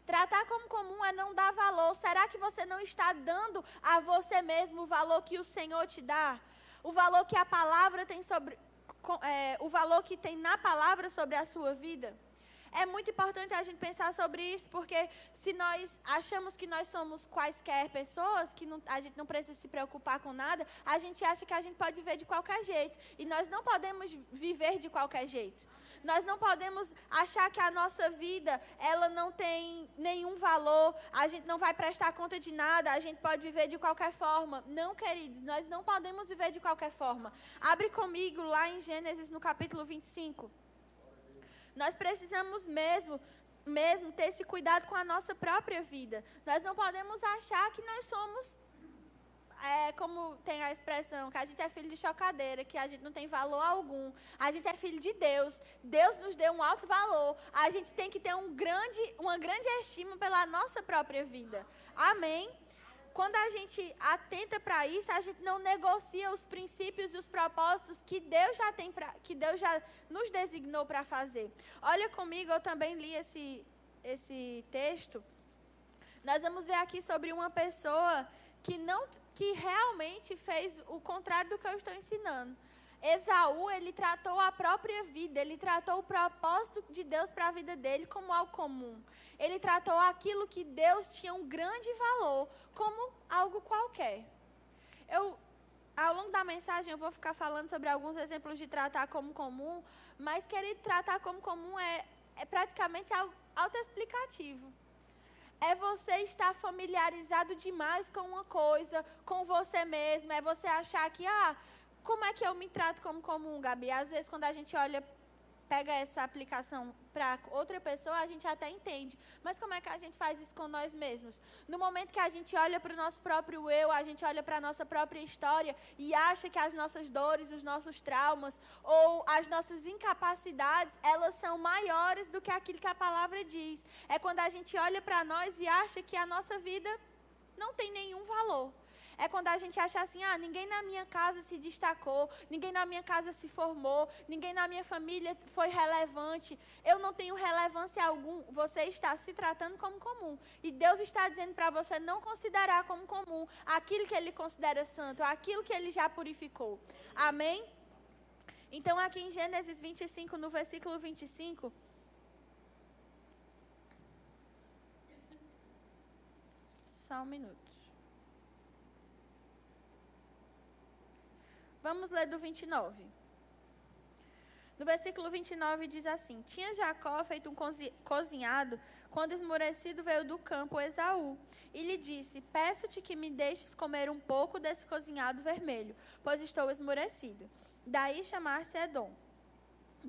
Speaker 4: Tratar como comum é não dar valor. Será que você não está dando a você mesmo o valor que o Senhor te dá? O valor que a palavra tem o valor que tem na palavra sobre a sua vida? É muito importante a gente pensar sobre isso, porque se nós achamos que nós somos quaisquer pessoas, que a gente não precisa se preocupar com nada, a gente acha que a gente pode viver de qualquer jeito. E nós não podemos viver de qualquer jeito. Nós não podemos achar que a nossa vida, ela não tem nenhum valor, a gente não vai prestar conta de nada, a gente pode viver de qualquer forma. Não, queridos, nós não podemos viver de qualquer forma. Abre comigo lá em Gênesis, no capítulo 25. Nós precisamos mesmo ter esse cuidado com a nossa própria vida. Nós não podemos achar que nós somos, como tem a expressão, que a gente é filho de chocadeira, que a gente não tem valor algum. A gente é filho de Deus. Deus nos deu um alto valor. A gente tem que ter uma grande estima pela nossa própria vida. Amém? Quando a gente atenta para isso, a gente não negocia os princípios e os propósitos que Deus já nos designou para fazer. Olha comigo, eu também li esse texto. Nós vamos ver aqui sobre uma pessoa que realmente fez o contrário do que eu estou ensinando. Esaú, ele tratou a própria vida, ele tratou o propósito de Deus para a vida dele como algo comum. Ele tratou aquilo que Deus tinha um grande valor como algo qualquer. Ao longo da mensagem, eu vou ficar falando sobre alguns exemplos de tratar como comum, mas, querido, tratar como comum é praticamente algo autoexplicativo. É você estar familiarizado demais com uma coisa, com você mesmo, é você achar que, como é que eu me trato como comum, Gabi? Às vezes, quando a gente pega essa aplicação para outra pessoa, a gente até entende. Mas como é que a gente faz isso com nós mesmos? No momento que a gente olha para o nosso próprio eu, a gente olha para a nossa própria história e acha que as nossas dores, os nossos traumas ou as nossas incapacidades, elas são maiores do que aquilo que a palavra diz. É quando a gente olha para nós e acha que a nossa vida não tem nenhum valor. É quando a gente acha assim, ninguém na minha casa se destacou, ninguém na minha casa se formou, ninguém na minha família foi relevante, eu não tenho relevância alguma. Você está se tratando como comum. E Deus está dizendo para você não considerar como comum aquilo que Ele considera santo, aquilo que Ele já purificou. Amém? Então, aqui em Gênesis 25, no versículo 25... Só um minuto. Vamos ler do 29. No versículo 29 diz assim: Tinha Jacó feito um cozinhado, quando esmorecido veio do campo Esaú, e lhe disse: Peço-te que me deixes comer um pouco desse cozinhado vermelho, pois estou esmorecido. Daí chamar-se Edom.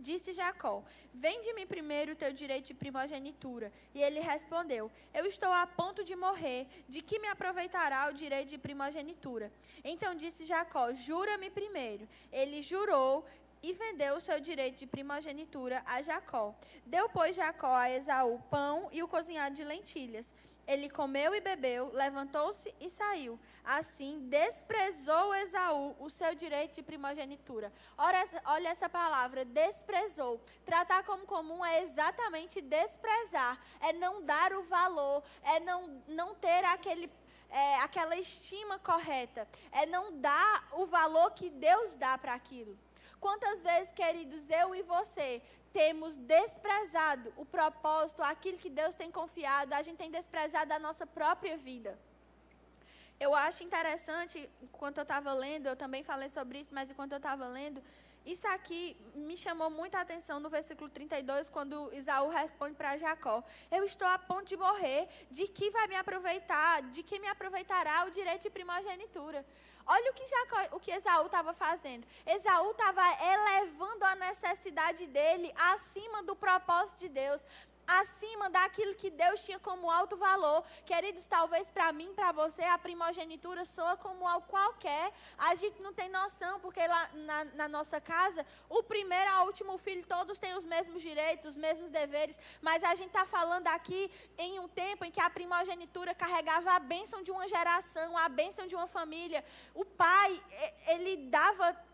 Speaker 4: Disse Jacó: Vende-me primeiro o teu direito de primogenitura. E ele respondeu: Eu estou a ponto de morrer, de que me aproveitará o direito de primogenitura? Então disse Jacó: Jura-me primeiro. Ele jurou e vendeu o seu direito de primogenitura a Jacó. Deu, pois, Jacó a Esaú pão e o cozinhado de lentilhas. Ele comeu e bebeu, levantou-se e saiu. Assim, desprezou Esaú o seu direito de primogenitura. Olha essa palavra, desprezou. Tratar como comum é exatamente desprezar. É não dar o valor, é não ter aquela estima correta. É não dar o valor que Deus dá para aquilo. Quantas vezes, queridos, eu e você temos desprezado o propósito, aquilo que Deus tem confiado, a gente tem desprezado a nossa própria vida. Eu acho interessante, enquanto eu estava lendo, eu também falei sobre isso, mas enquanto eu estava lendo, isso aqui me chamou muita atenção no versículo 32, quando Esaú responde para Jacó: Eu estou a ponto de morrer, de que vai me aproveitar, de que me aproveitará o direito de primogenitura? Olha o que Esaú estava fazendo. Esaú estava elevando a necessidade dele acima do propósito de Deus, acima daquilo que Deus tinha como alto valor. Queridos, talvez para mim, para você, a primogenitura soa como algo qualquer. A gente não tem noção, porque lá na nossa casa, o primeiro ao último filho, todos têm os mesmos direitos, os mesmos deveres. Mas a gente está falando aqui em um tempo em que a primogenitura carregava a bênção de uma geração, a bênção de uma família. O pai, ele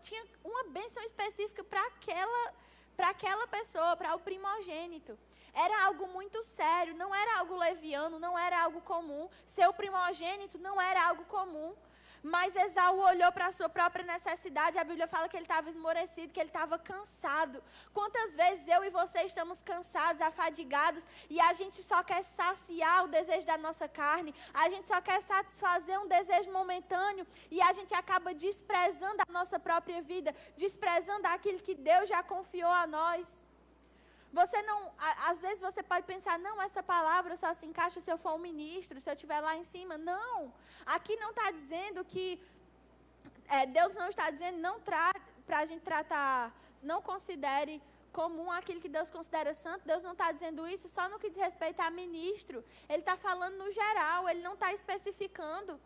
Speaker 4: tinha uma bênção específica para aquela pessoa, para o primogênito. Era algo muito sério, não era algo leviano, não era algo comum. Ser o primogênito não era algo comum. Mas Esaú olhou para a sua própria necessidade. A Bíblia fala que ele estava esmorecido, que ele estava cansado. Quantas vezes eu e você estamos cansados, afadigados, e a gente só quer saciar o desejo da nossa carne, a gente só quer satisfazer um desejo momentâneo, e a gente acaba desprezando a nossa própria vida, desprezando aquilo que Deus já confiou a nós. Você não, às vezes você pode pensar, não, essa palavra só se encaixa se eu for um ministro, se eu estiver lá em cima. Não, aqui não está dizendo que, Deus não está dizendo para a gente tratar, não considere comum aquilo que Deus considera santo. Deus não está dizendo isso só no que diz respeito a ministro. Ele está falando no geral, ele não está especificando.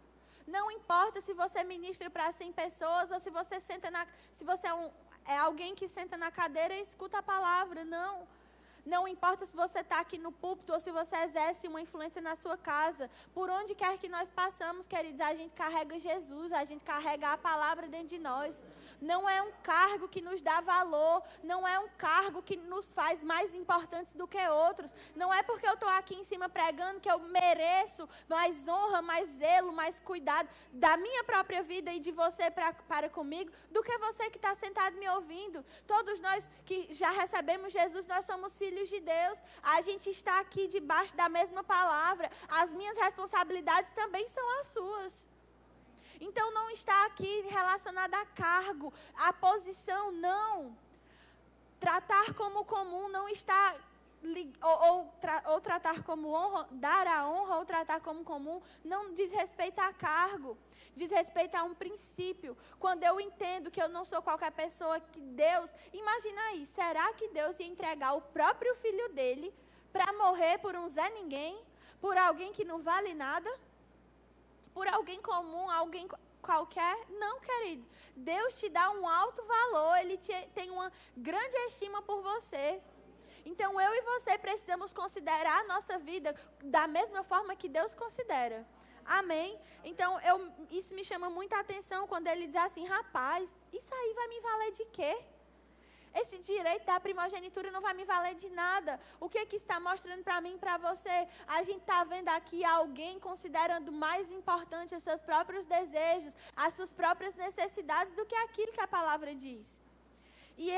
Speaker 4: Não importa se você ministra para 100 pessoas ou se você se você é alguém que senta na cadeira e escuta a palavra, não. Não importa se você está aqui no púlpito ou se você exerce uma influência na sua casa. Por onde quer que nós passamos, queridos, a gente carrega Jesus, a gente carrega a palavra dentro de nós. Não é um cargo que nos dá valor, não é um cargo que nos faz mais importantes do que outros. Não é porque eu estou aqui em cima pregando que eu mereço mais honra, mais zelo, mais cuidado da minha própria vida e de você para comigo, do que você que está sentado me ouvindo. Todos nós que já recebemos Jesus, nós somos filhos de Deus. A gente está aqui debaixo da mesma palavra. As minhas responsabilidades também são as suas. Então não está aqui relacionado a cargo, a posição, não. Tratar como comum não está, ou tratar como honra, dar a honra ou tratar como comum, não diz respeito a cargo, diz respeito a um princípio. Quando eu entendo que eu não sou qualquer pessoa, que Deus, imagina aí, será que Deus ia entregar o próprio filho dele para morrer por um Zé Ninguém, por alguém que não vale nada? Por alguém comum, alguém qualquer? Não, querido. Deus te dá um alto valor, Ele tem uma grande estima por você. Então, eu e você precisamos considerar a nossa vida da mesma forma que Deus considera. Amém? Então, isso me chama muita atenção quando Ele diz assim, rapaz, isso aí vai me valer de quê? Esse direito da primogenitura não vai me valer de nada. O que está mostrando para mim e para você? A gente está vendo aqui alguém considerando mais importante os seus próprios desejos, as suas próprias necessidades do que aquilo que a palavra diz. E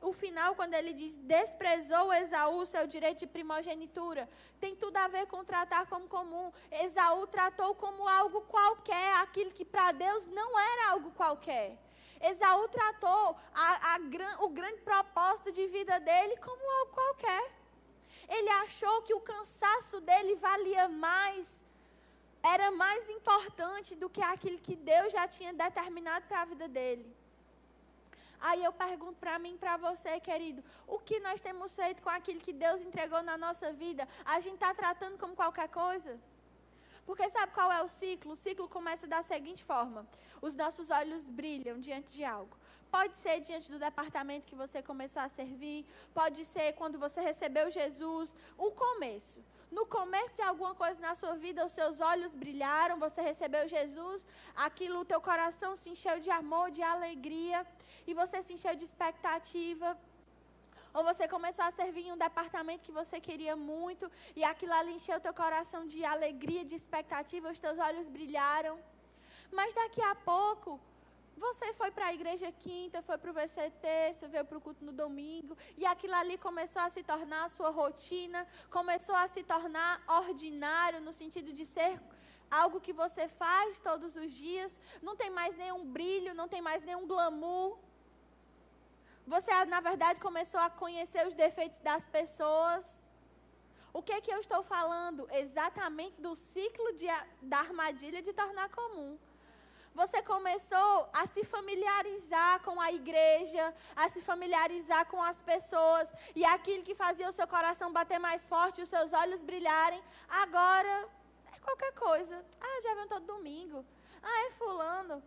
Speaker 4: o final, quando ele diz, desprezou Esaú o seu direito de primogenitura, tem tudo a ver com tratar como comum. Esaú tratou como algo qualquer, aquilo que para Deus não era algo qualquer. Esaú tratou o grande propósito de vida dele como algo qualquer. Ele achou que o cansaço dele valia mais, era mais importante do que aquilo que Deus já tinha determinado para a vida dele. Aí eu pergunto para mim e para você, querido, o que nós temos feito com aquilo que Deus entregou na nossa vida? A gente está tratando como qualquer coisa? Porque sabe qual é o ciclo? O ciclo começa da seguinte forma. Os nossos olhos brilham diante de algo. Pode ser diante do departamento que você começou a servir. Pode ser quando você recebeu Jesus. O começo. No começo de alguma coisa na sua vida, os seus olhos brilharam, você recebeu Jesus. Aquilo, o teu coração se encheu de amor, de alegria. E você se encheu de expectativa. Ou você começou a servir em um departamento que você queria muito, e aquilo ali encheu teu coração de alegria, de expectativa, os teus olhos brilharam. Mas daqui a pouco, você foi para a igreja quinta, foi para o VCT, você veio para o culto no domingo, e aquilo ali começou a se tornar a sua rotina, começou a se tornar ordinário, no sentido de ser algo que você faz todos os dias, não tem mais nenhum brilho, não tem mais nenhum glamour. Você, na verdade, começou a conhecer os defeitos das pessoas. O que eu estou falando? Exatamente do ciclo da armadilha de tornar comum. Você começou a se familiarizar com a igreja, a se familiarizar com as pessoas, e aquilo que fazia o seu coração bater mais forte, os seus olhos brilharem, agora é qualquer coisa. Ah, já vem todo domingo. Ah, é fulano.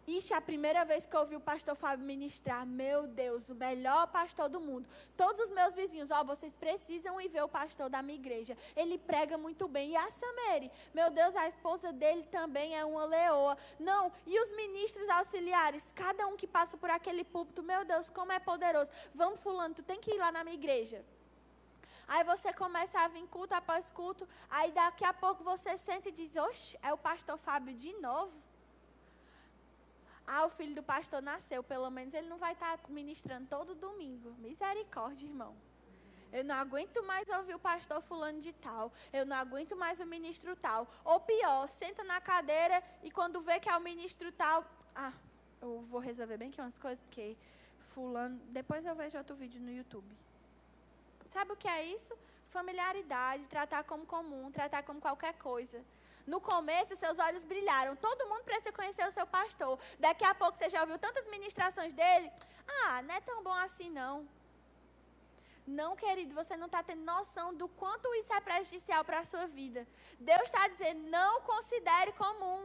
Speaker 4: Ixi, a primeira vez que eu ouvi o pastor Fábio ministrar, meu Deus, o melhor pastor do mundo. Todos os meus vizinhos, vocês precisam ir ver o pastor da minha igreja. Ele prega muito bem. E a Samere, meu Deus, a esposa dele também é uma leoa. Não, e os ministros auxiliares, cada um que passa por aquele púlpito, meu Deus, como é poderoso. Vamos, fulano, tu tem que ir lá na minha igreja. Aí você começa a vir culto após culto, aí daqui a pouco você senta e diz, oxe, é o pastor Fábio de novo? Ah, o filho do pastor nasceu, pelo menos ele não vai estar ministrando todo domingo. Misericórdia, irmão. Eu não aguento mais ouvir o pastor fulano de tal. Eu não aguento mais o ministro tal. Ou pior, senta na cadeira e quando vê que é o ministro tal... Ah, eu vou resolver bem aqui umas coisas, porque fulano... Depois eu vejo outro vídeo no YouTube. Sabe o que é isso? Familiaridade, tratar como comum, tratar como qualquer coisa. No começo, seus olhos brilharam. Todo mundo precisa conhecer o seu pastor. Daqui a pouco você já ouviu tantas ministrações dele. Ah, não é tão bom assim, não. Não, querido, você não está tendo noção do quanto isso é prejudicial para a sua vida. Deus está dizendo, não considere comum.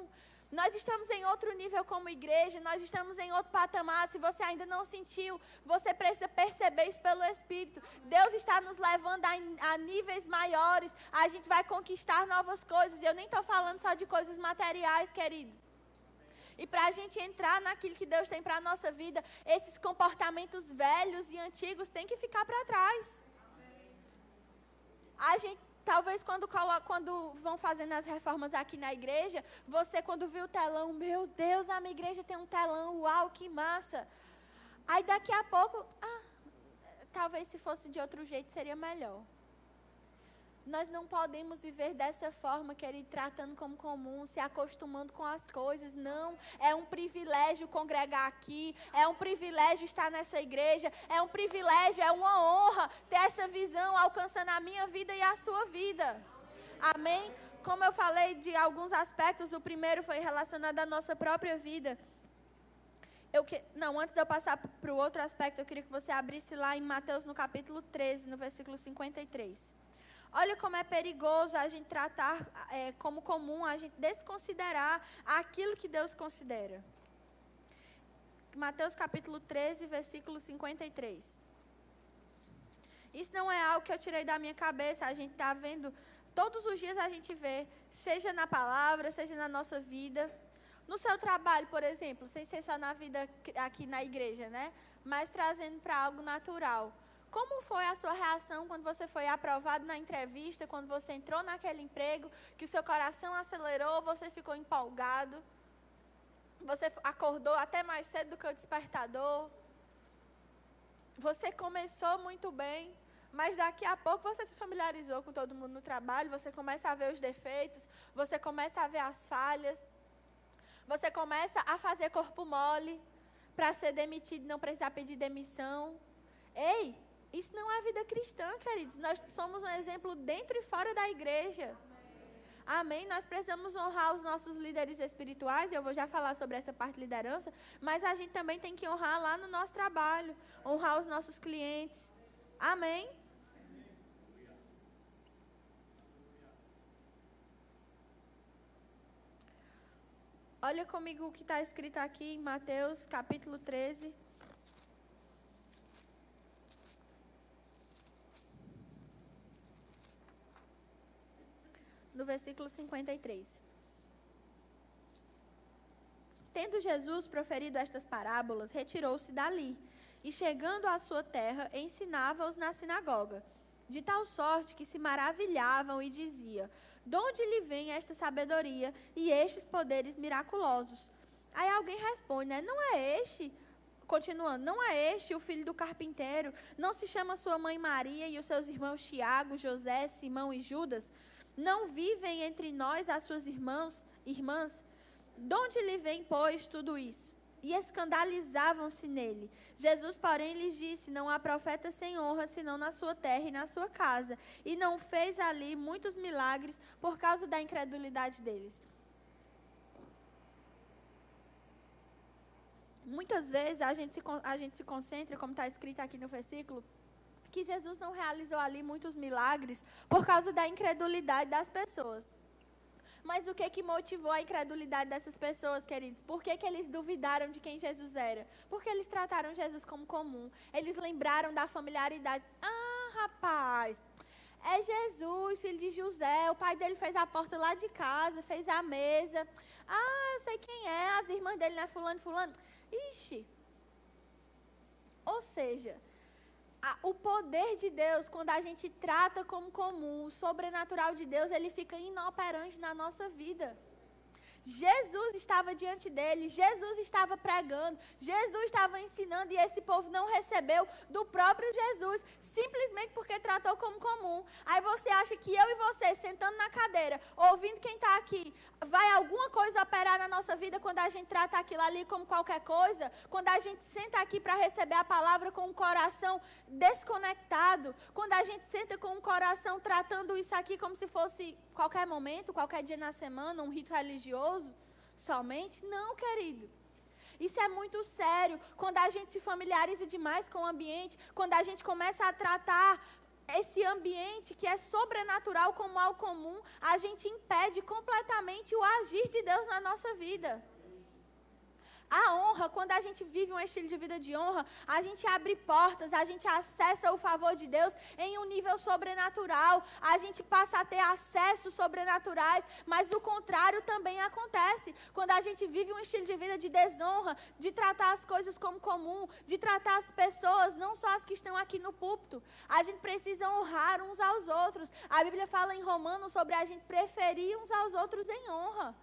Speaker 4: Nós estamos em outro nível como igreja, nós estamos em outro patamar. Se você ainda não sentiu, você precisa perceber isso pelo Espírito. Deus está nos levando a níveis maiores. A gente vai conquistar novas coisas. Eu nem estou falando só de coisas materiais, querido. E para a gente entrar naquilo que Deus tem para a nossa vida, esses comportamentos velhos e antigos têm que ficar para trás. A gente, talvez quando vão fazendo as reformas aqui na igreja, você quando viu o telão, meu Deus, a minha igreja tem um telão, uau, que massa. Aí daqui a pouco, talvez se fosse de outro jeito seria melhor. Nós não podemos viver dessa forma, querido, tratando como comum, se acostumando com as coisas. Não, é um privilégio congregar aqui, é um privilégio estar nessa igreja, é um privilégio, é uma honra ter essa visão alcançando a minha vida e a sua vida. Amém? Como eu falei de alguns aspectos, o primeiro foi relacionado à nossa própria vida. Antes de eu passar para o outro aspecto, eu queria que você abrisse lá em Mateus no capítulo 13, no versículo 53. Olha como é perigoso a gente tratar como comum, a gente desconsiderar aquilo que Deus considera. Mateus capítulo 13, versículo 53. Isso não é algo que eu tirei da minha cabeça, a gente está vendo, todos os dias a gente vê, seja na palavra, seja na nossa vida. No seu trabalho, por exemplo, sem ser só na vida aqui na igreja, né? Mas trazendo para algo natural. Como foi a sua reação quando você foi aprovado na entrevista, quando você entrou naquele emprego, que o seu coração acelerou, você ficou empolgado, você acordou até mais cedo do que o despertador, você começou muito bem, mas daqui a pouco você se familiarizou com todo mundo no trabalho, você começa a ver os defeitos, você começa a ver as falhas, você começa a fazer corpo mole para ser demitido, não precisar pedir demissão. Ei! Isso não é vida cristã, queridos. Nós somos um exemplo dentro e fora da igreja. Amém? Nós precisamos honrar os nossos líderes espirituais. Eu vou já falar sobre essa parte de liderança. Mas a gente também tem que honrar lá no nosso trabalho. Honrar os nossos clientes. Amém? Olha comigo o que está escrito aqui em Mateus capítulo 13. No versículo 53. Tendo Jesus proferido estas parábolas, retirou-se dali, e chegando à sua terra, ensinava-os na sinagoga, de tal sorte que se maravilhavam e dizia: de onde lhe vem esta sabedoria e estes poderes miraculosos? Aí alguém responde, né? Não é este, continuando, não é este o filho do carpinteiro? Não se chama sua mãe Maria e os seus irmãos Tiago, José, Simão e Judas? Não vivem entre nós as suas irmãs? De onde lhe vem, pois, tudo isso? E escandalizavam-se nele. Jesus, porém, lhes disse: não há profeta sem honra, senão na sua terra e na sua casa. E não fez ali muitos milagres por causa da incredulidade deles. Muitas vezes a gente se concentra, como está escrito aqui no versículo, que Jesus não realizou ali muitos milagres por causa da incredulidade das pessoas. Mas o que motivou a incredulidade dessas pessoas, queridos? Por que eles duvidaram de quem Jesus era? Porque eles trataram Jesus como comum. Eles lembraram da familiaridade. Ah, rapaz, é Jesus, filho de José. O pai dele fez a porta lá de casa, fez a mesa. Ah, eu sei quem é. As irmãs dele não é fulano, fulano. Ixi. Ou seja, o poder de Deus, quando a gente trata como comum, o sobrenatural de Deus, ele fica inoperante na nossa vida. Jesus estava diante dele, Jesus estava pregando, Jesus estava ensinando e esse povo não recebeu do próprio Jesus, simplesmente porque tratou como comum. Aí você acha que eu e você, sentando na cadeira, ouvindo quem está aqui, vai alguma coisa operar na nossa vida quando a gente trata aquilo ali como qualquer coisa? Quando a gente senta aqui para receber a palavra com um coração desconectado? Quando a gente senta com um coração tratando isso aqui como se fosse qualquer momento, qualquer dia na semana, um rito religioso somente? Não, querido. Isso é muito sério. Quando a gente se familiariza demais com o ambiente, quando a gente começa a tratar esse ambiente que é sobrenatural como algo comum, a gente impede completamente o agir de Deus na nossa vida. A honra, quando a gente vive um estilo de vida de honra, a gente abre portas, a gente acessa o favor de Deus em um nível sobrenatural, a gente passa a ter acessos sobrenaturais, mas o contrário também acontece. Quando a gente vive um estilo de vida de desonra, de tratar as coisas como comum, de tratar as pessoas, não só as que estão aqui no púlpito, a gente precisa honrar uns aos outros. A Bíblia fala em Romanos sobre a gente preferir uns aos outros em honra.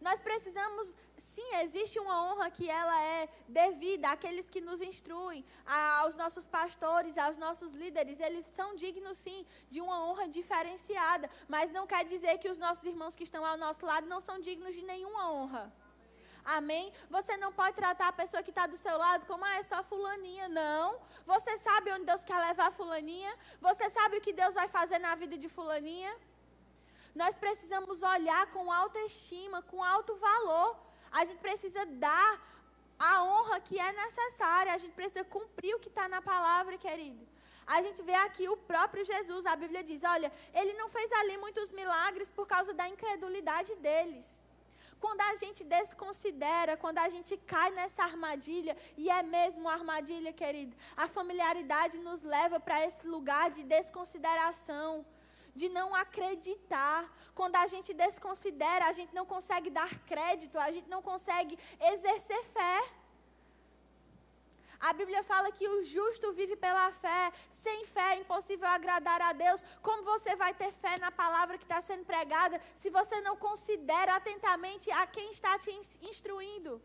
Speaker 4: Nós precisamos, sim, existe uma honra que ela é devida àqueles que nos instruem, aos nossos pastores, aos nossos líderes. Eles são dignos, sim, de uma honra diferenciada, mas não quer dizer que os nossos irmãos que estão ao nosso lado não são dignos de nenhuma honra. Amém? Você não pode tratar a pessoa que está do seu lado como, é só fulaninha. Não. Você sabe onde Deus quer levar a fulaninha? Você sabe o que Deus vai fazer na vida de fulaninha? Nós precisamos olhar com autoestima, com alto valor. A gente precisa dar a honra que é necessária. A gente precisa cumprir o que está na palavra, querido. A gente vê aqui o próprio Jesus. A Bíblia diz, olha, ele não fez ali muitos milagres por causa da incredulidade deles. Quando a gente desconsidera, quando a gente cai nessa armadilha, e é mesmo uma armadilha, querido, a familiaridade nos leva para esse lugar de desconsideração, de não acreditar. Quando a gente desconsidera, a gente não consegue dar crédito, a gente não consegue exercer fé. A Bíblia fala que o justo vive pela fé. Sem fé é impossível agradar a Deus. Como você vai ter fé na palavra que está sendo pregada se você não considera atentamente a quem está te instruindo?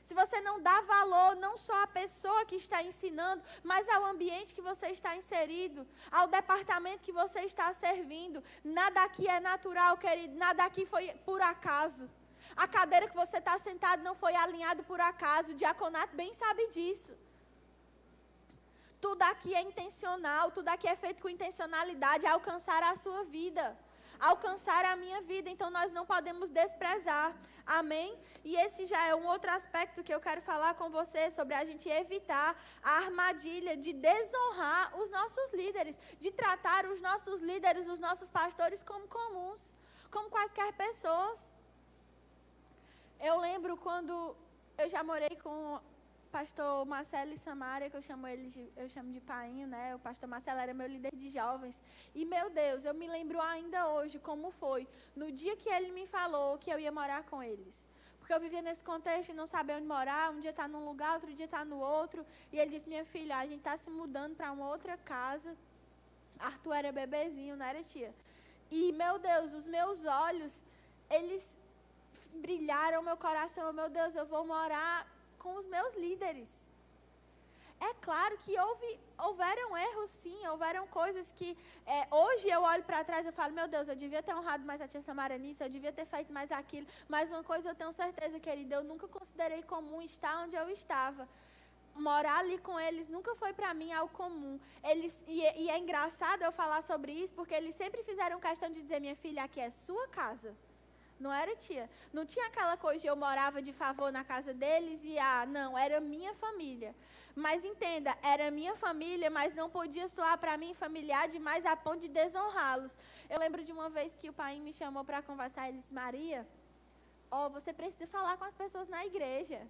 Speaker 4: Se você não dá valor não só à pessoa que está ensinando, mas ao ambiente que você está inserido, ao departamento que você está servindo. Nada aqui é natural, querido, nada aqui foi por acaso. A cadeira que você está sentado não foi alinhada por acaso, o diaconato bem sabe disso. Tudo aqui é intencional, tudo aqui é feito com intencionalidade, alcançar a sua vida, alcançar a minha vida, então nós não podemos desprezar. Amém? E esse já é um outro aspecto que eu quero falar com você, sobre a gente evitar a armadilha de desonrar os nossos líderes, de tratar os nossos líderes, os nossos pastores como comuns, como quaisquer pessoas. Eu lembro quando eu já morei com o pastor Marcelo e Samária, que eu chamo de painho, né? O pastor Marcelo era meu líder de jovens. E, meu Deus, eu me lembro ainda hoje como foi, no dia que ele me falou que eu ia morar com eles. Porque eu vivia nesse contexto de não saber onde morar, um dia está num lugar, outro dia está no outro. E ele disse, minha filha, a gente está se mudando para uma outra casa. Arthur era bebezinho, não era, tia? E, meu Deus, os meus olhos, eles brilharam, meu coração, meu Deus, eu vou morar com os meus líderes. É claro que houveram erros, sim, houveram coisas que hoje eu olho para trás e falo, meu Deus, eu devia ter honrado mais a tia Samara nisso, eu devia ter feito mais aquilo, mas uma coisa eu tenho certeza, querida, eu nunca considerei comum estar onde eu estava. Morar ali com eles nunca foi para mim algo comum. E é engraçado eu falar sobre isso, porque eles sempre fizeram questão de dizer, minha filha, aqui é sua casa. Não era, tia? Não tinha aquela coisa de eu morava de favor na casa deles e, não, era minha família. Mas entenda, era minha família, mas não podia soar para mim familiar demais a ponto de desonrá-los. Eu lembro de uma vez que o pai me chamou para conversar, ele disse, Maria, você precisa falar com as pessoas na igreja.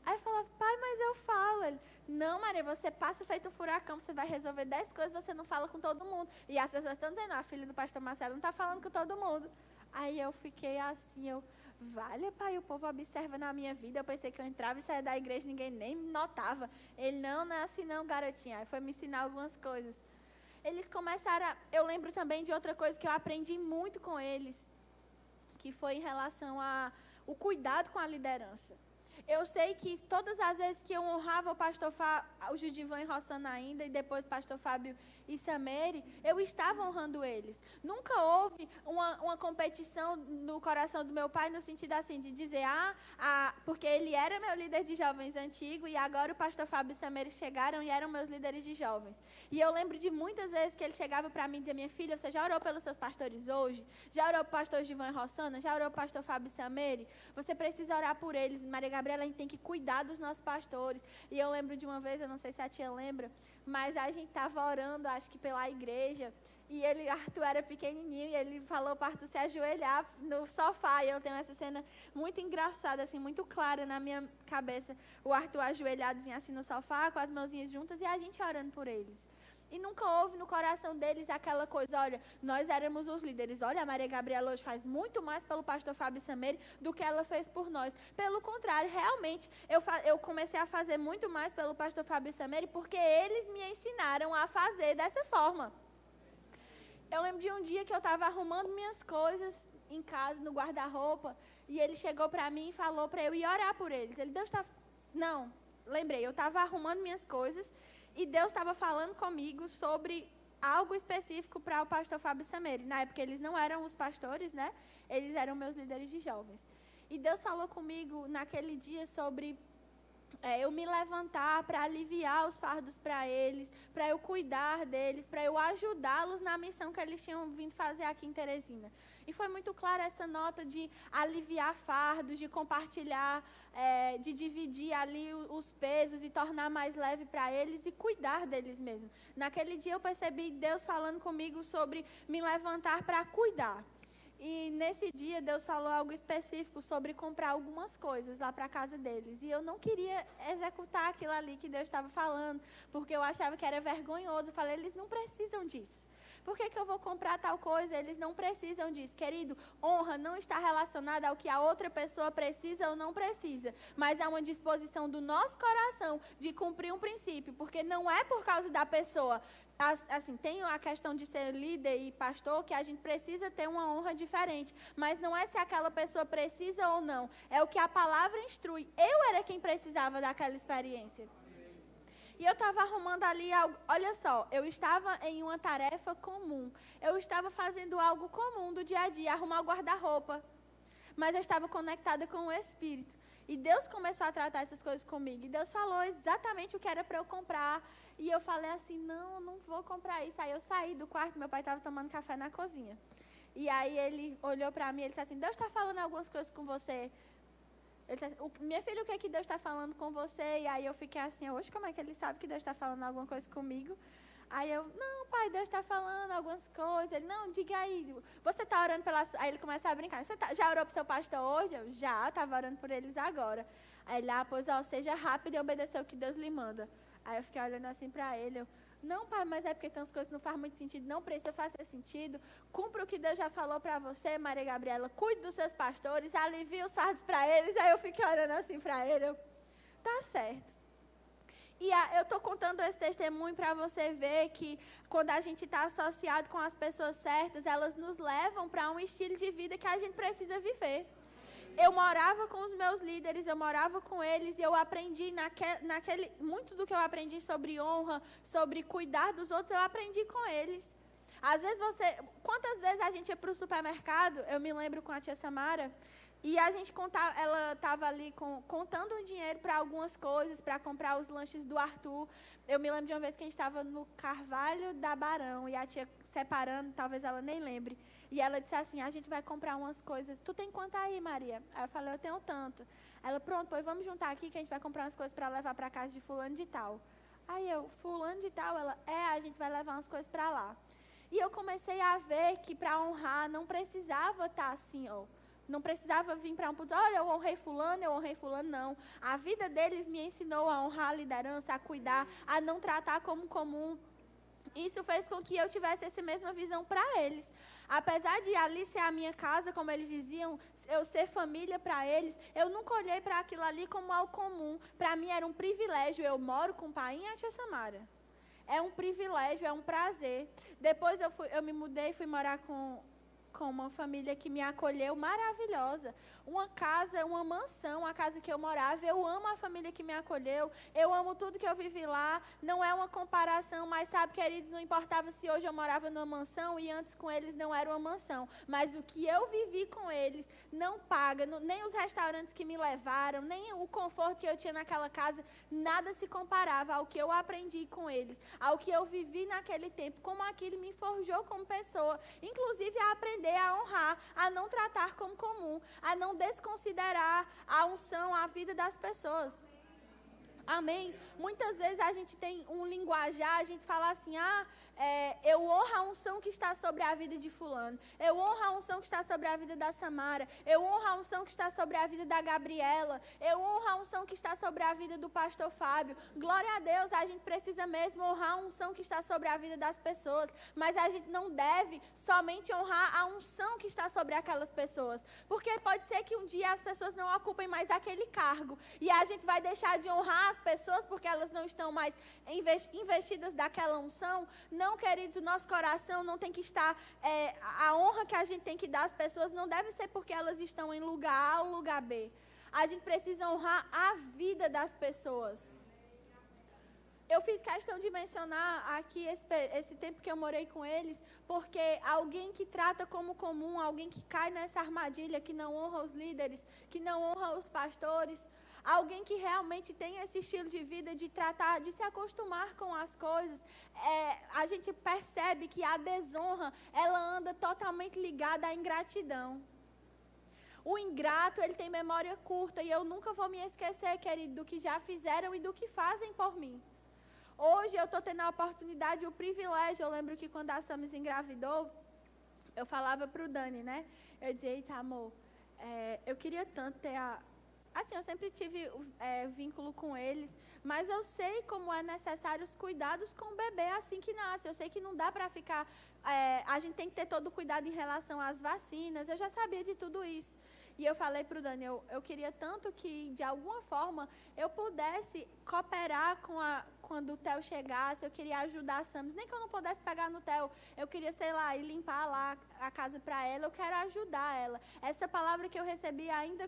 Speaker 4: Aí eu falava, pai, mas eu falo. Ele, não, Maria, você passa feito um furacão, você vai resolver 10 coisas, você não fala com todo mundo. E as pessoas estão dizendo, a filha do pastor Marcelo não está falando com todo mundo. Aí eu fiquei assim, vale, pai, o povo observa na minha vida. Eu pensei que eu entrava e saía da igreja, ninguém nem me notava. Ele, não é assim não, garotinha. Aí foi me ensinar algumas coisas. Eles começaram eu lembro também de outra coisa que eu aprendi muito com eles, que foi em relação o cuidado com a liderança. Eu sei que todas as vezes que eu honrava o pastor o Judivan e Rossana ainda, e depois o pastor Fábio e Samere, eu estava honrando eles. Nunca houve uma competição no coração do meu pai, no sentido assim, de dizer, porque ele era meu líder de jovens antigo, e agora o pastor Fábio e Samere chegaram e eram meus líderes de jovens. E eu lembro de muitas vezes que ele chegava para mim e dizia, minha filha, você já orou pelos seus pastores hoje? Já orou para o pastor Judivan e Rossana? Já orou para o pastor Fábio e Samere? Você precisa orar por eles. Maria Gabriela, a gente tem que cuidar dos nossos pastores. E eu lembro de uma vez, eu não sei se a tia lembra, mas a gente estava orando, acho que pela igreja, e Arthur era pequenininho, e ele falou para Arthur se ajoelhar no sofá, e eu tenho essa cena muito engraçada, assim, muito clara na minha cabeça, o Arthur ajoelhadozinho assim no sofá, com as mãozinhas juntas, e a gente orando por eles. E nunca houve no coração deles aquela coisa, olha, nós éramos os líderes, olha, a Maria Gabriela hoje faz muito mais pelo pastor Fábio Samere do que ela fez por nós. Pelo contrário, realmente, eu comecei a fazer muito mais pelo pastor Fábio Samere porque eles me ensinaram a fazer dessa forma. Eu lembro de um dia que eu estava arrumando minhas coisas em casa, no guarda-roupa, e ele chegou para mim e falou para eu ir orar por eles. Ele, Deus está... Não, lembrei, eu estava arrumando minhas coisas, e Deus estava falando comigo sobre algo específico para o pastor Fábio Samere. Na época, eles não eram os pastores, né? Eles eram meus líderes de jovens. E Deus falou comigo naquele dia sobre eu me levantar para aliviar os fardos para eles, para eu cuidar deles, para eu ajudá-los na missão que eles tinham vindo fazer aqui em Teresina. E foi muito clara essa nota de aliviar fardos, de compartilhar, de dividir ali os pesos e tornar mais leve para eles e cuidar deles mesmo. Naquele dia eu percebi Deus falando comigo sobre me levantar para cuidar. E nesse dia Deus falou algo específico sobre comprar algumas coisas lá para a casa deles. E eu não queria executar aquilo ali que Deus estava falando, porque eu achava que era vergonhoso. Eu falei, eles não precisam disso. Por que eu vou comprar tal coisa? Eles não precisam disso. Querido, honra não está relacionada ao que a outra pessoa precisa ou não precisa, mas é uma disposição do nosso coração de cumprir um princípio, porque não é por causa da pessoa. Assim, tem a questão de ser líder e pastor, que a gente precisa ter uma honra diferente, mas não é se aquela pessoa precisa ou não, é o que a palavra instrui. Eu era quem precisava daquela experiência. E eu estava arrumando ali algo, olha só, eu estava em uma tarefa comum, eu estava fazendo algo comum do dia a dia, arrumar o guarda-roupa, mas eu estava conectada com o Espírito. E Deus começou a tratar essas coisas comigo, e Deus falou exatamente o que era para eu comprar, e eu falei assim, não vou comprar isso. Aí eu saí do quarto, meu pai estava tomando café na cozinha, e aí ele olhou para mim, ele disse assim, Deus está falando algumas coisas com você. Ele disse assim, minha filha, o que é que Deus está falando com você? E aí eu fiquei assim, hoje como é que ele sabe que Deus está falando alguma coisa comigo? Aí eu, não, pai, Deus está falando algumas coisas. Ele, não, diga aí, você está orando pela... Aí ele começa a brincar, já orou para o seu pastor hoje? Eu, já, estava orando por eles agora. Aí ele, pois ó, seja rápido e obedecer o que Deus lhe manda. Aí eu fiquei olhando assim para ele, eu, não, pai, mas é porque tem umas coisas que não fazem muito sentido, não precisa fazer sentido, cumpra o que Deus já falou para você, Maria Gabriela, cuide dos seus pastores, alivie os fardos para eles. Aí eu fiquei olhando assim para ele, eu, tá certo. E eu estou contando esse testemunho para você ver que quando a gente está associado com as pessoas certas, elas nos levam para um estilo de vida que a gente precisa viver. Eu morava com os meus líderes, eu morava com eles e eu aprendi muito do que eu aprendi sobre honra, sobre cuidar dos outros, eu aprendi com eles. Às vezes quantas vezes a gente ia para o supermercado, eu me lembro com a tia Samara, e a gente ela estava ali contando um dinheiro para algumas coisas, para comprar os lanches do Arthur. Eu me lembro de uma vez que a gente estava no Carvalho da Barão, e a tia separando, talvez ela nem lembre. E ela disse assim, a gente vai comprar umas coisas. Tu tem quanto aí, Maria? Aí eu falei, eu tenho tanto. Ela, pronto, pois vamos juntar aqui que a gente vai comprar umas coisas para levar para casa de fulano de tal. Aí eu, fulano de tal? Ela, a gente vai levar umas coisas para lá. E eu comecei a ver que para honrar não precisava estar assim, ó. Não precisava vir para um ponto, olha, eu honrei fulano, não. A vida deles me ensinou a honrar a liderança, a cuidar, a não tratar como comum. Isso fez com que eu tivesse essa mesma visão para eles. Apesar de ali ser a minha casa, como eles diziam, eu ser família para eles, eu nunca olhei para aquilo ali como algo comum. Para mim era um privilégio, eu moro com o pai e a tia Samara. É um privilégio, é um prazer. Depois eu me mudei, fui morar com com uma família que me acolheu maravilhosa. Uma casa, uma mansão, a casa que eu morava. Eu amo a família que me acolheu. Eu amo tudo que eu vivi lá. Não é uma comparação, mas sabe, querido, não importava se hoje eu morava numa mansão e antes com eles não era uma mansão. Mas o que eu vivi com eles não paga, nem os restaurantes que me levaram, nem o conforto que eu tinha naquela casa, nada se comparava ao que eu aprendi com eles, ao que eu vivi naquele tempo, como aquilo me forjou como pessoa, inclusive a aprender a honrar, a não tratar como comum, a não desconsiderar a unção, a vida das pessoas. Amém? Muitas vezes a gente tem um linguajar, a gente fala assim, eu honro a unção que está sobre a vida de fulano, eu honro a unção que está sobre a vida da Samara, eu honro a unção que está sobre a vida da Gabriela, eu honro a unção que está sobre a vida do pastor Fábio. Glória a Deus, a gente precisa mesmo honrar a unção que está sobre a vida das pessoas, mas a gente não deve somente honrar a unção que está sobre aquelas pessoas, porque pode ser que um dia as pessoas não ocupem mais aquele cargo, e a gente vai deixar de honrar as pessoas porque elas não estão mais investidas daquela unção. Não, queridos, o nosso coração não tem que estar, a honra que a gente tem que dar às pessoas não deve ser porque elas estão em lugar A ou lugar B. A gente precisa honrar a vida das pessoas. Eu fiz questão de mencionar aqui esse tempo que eu morei com eles, porque alguém que trata como comum, alguém que cai nessa armadilha, que não honra os líderes, que não honra os pastores, alguém que realmente tem esse estilo de vida, de tratar, de se acostumar com as coisas, a gente percebe que a desonra, ela anda totalmente ligada à ingratidão. O ingrato, ele tem memória curta, e eu nunca vou me esquecer, querido, do que já fizeram e do que fazem por mim. Hoje eu estou tendo a oportunidade, o privilégio, eu lembro que quando a Samis engravidou, eu falava para o Dani, né? Eu dizia, eita, amor, eu queria tanto ter Assim, eu sempre tive vínculo com eles, mas eu sei como é necessário os cuidados com o bebê assim que nasce. Eu sei que não dá para ficar... a gente tem que ter todo o cuidado em relação às vacinas. Eu já sabia de tudo isso. E eu falei para o Dani, eu queria tanto que, de alguma forma, eu pudesse cooperar quando o Theo chegasse, eu queria ajudar a Samis, nem que eu não pudesse pegar no Theo, eu queria, sei lá, ir limpar lá a casa para ela, eu quero ajudar ela. Essa palavra que eu recebi ainda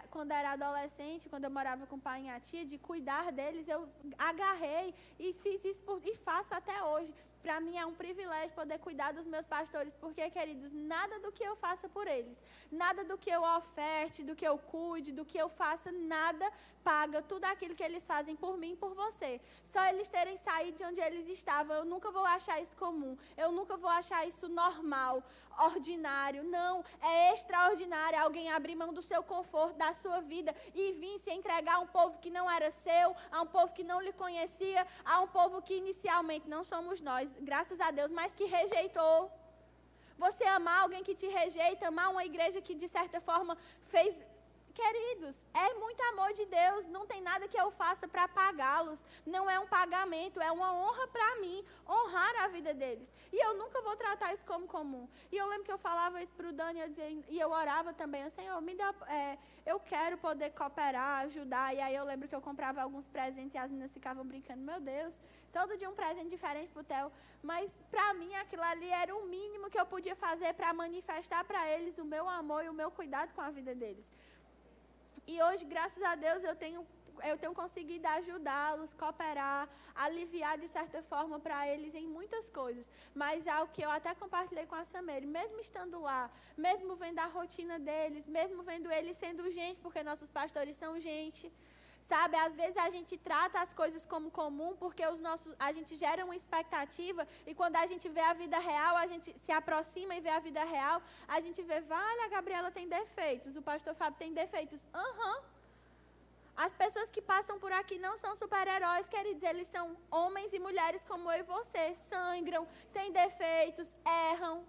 Speaker 4: quando era adolescente, quando eu morava com o pai e a tia, de cuidar deles, eu agarrei e fiz isso e faço até hoje. Para mim é um privilégio poder cuidar dos meus pastores, porque, queridos, nada do que eu faça por eles, nada do que eu oferte, do que eu cuide, do que eu faça, nada paga tudo aquilo que eles fazem por mim e por você. Só eles terem saído de onde eles estavam, eu nunca vou achar isso comum, eu nunca vou achar isso normal, ordinário. Não, é extraordinário alguém abrir mão do seu conforto, da sua vida e vir se entregar a um povo que não era seu, a um povo que não lhe conhecia, a um povo que inicialmente não somos nós, graças a Deus, mas que rejeitou. Você amar alguém que te rejeita, amar uma igreja que de certa forma fez... Queridos, é muito amor de Deus, não tem nada que eu faça para pagá-los, não é um pagamento, é uma honra para mim, honrar a vida deles. E eu nunca vou tratar isso como comum. E eu lembro que eu falava isso para o Dani, e eu orava também, Senhor, me dá, eu quero poder cooperar, ajudar. E aí eu lembro que eu comprava alguns presentes e as meninas ficavam brincando, meu Deus, todo dia um presente diferente para o Theo. Mas para mim aquilo ali era o mínimo que eu podia fazer para manifestar para eles o meu amor e o meu cuidado com a vida deles. E hoje, graças a Deus, eu tenho conseguido ajudá-los, cooperar, aliviar de certa forma para eles em muitas coisas. Mas algo que eu até compartilhei com a Samere, mesmo estando lá, mesmo vendo a rotina deles, mesmo vendo eles sendo gente, porque nossos pastores são gente, sabe? Às vezes a gente trata as coisas como comum porque a gente gera uma expectativa e quando a gente vê a vida real, a gente se aproxima e vê a vida real, a gente vê, vale, a Gabriela tem defeitos, o pastor Fábio tem defeitos. As pessoas que passam por aqui não são super-heróis, queridos, eles são homens e mulheres como eu e você, sangram, têm defeitos, erram.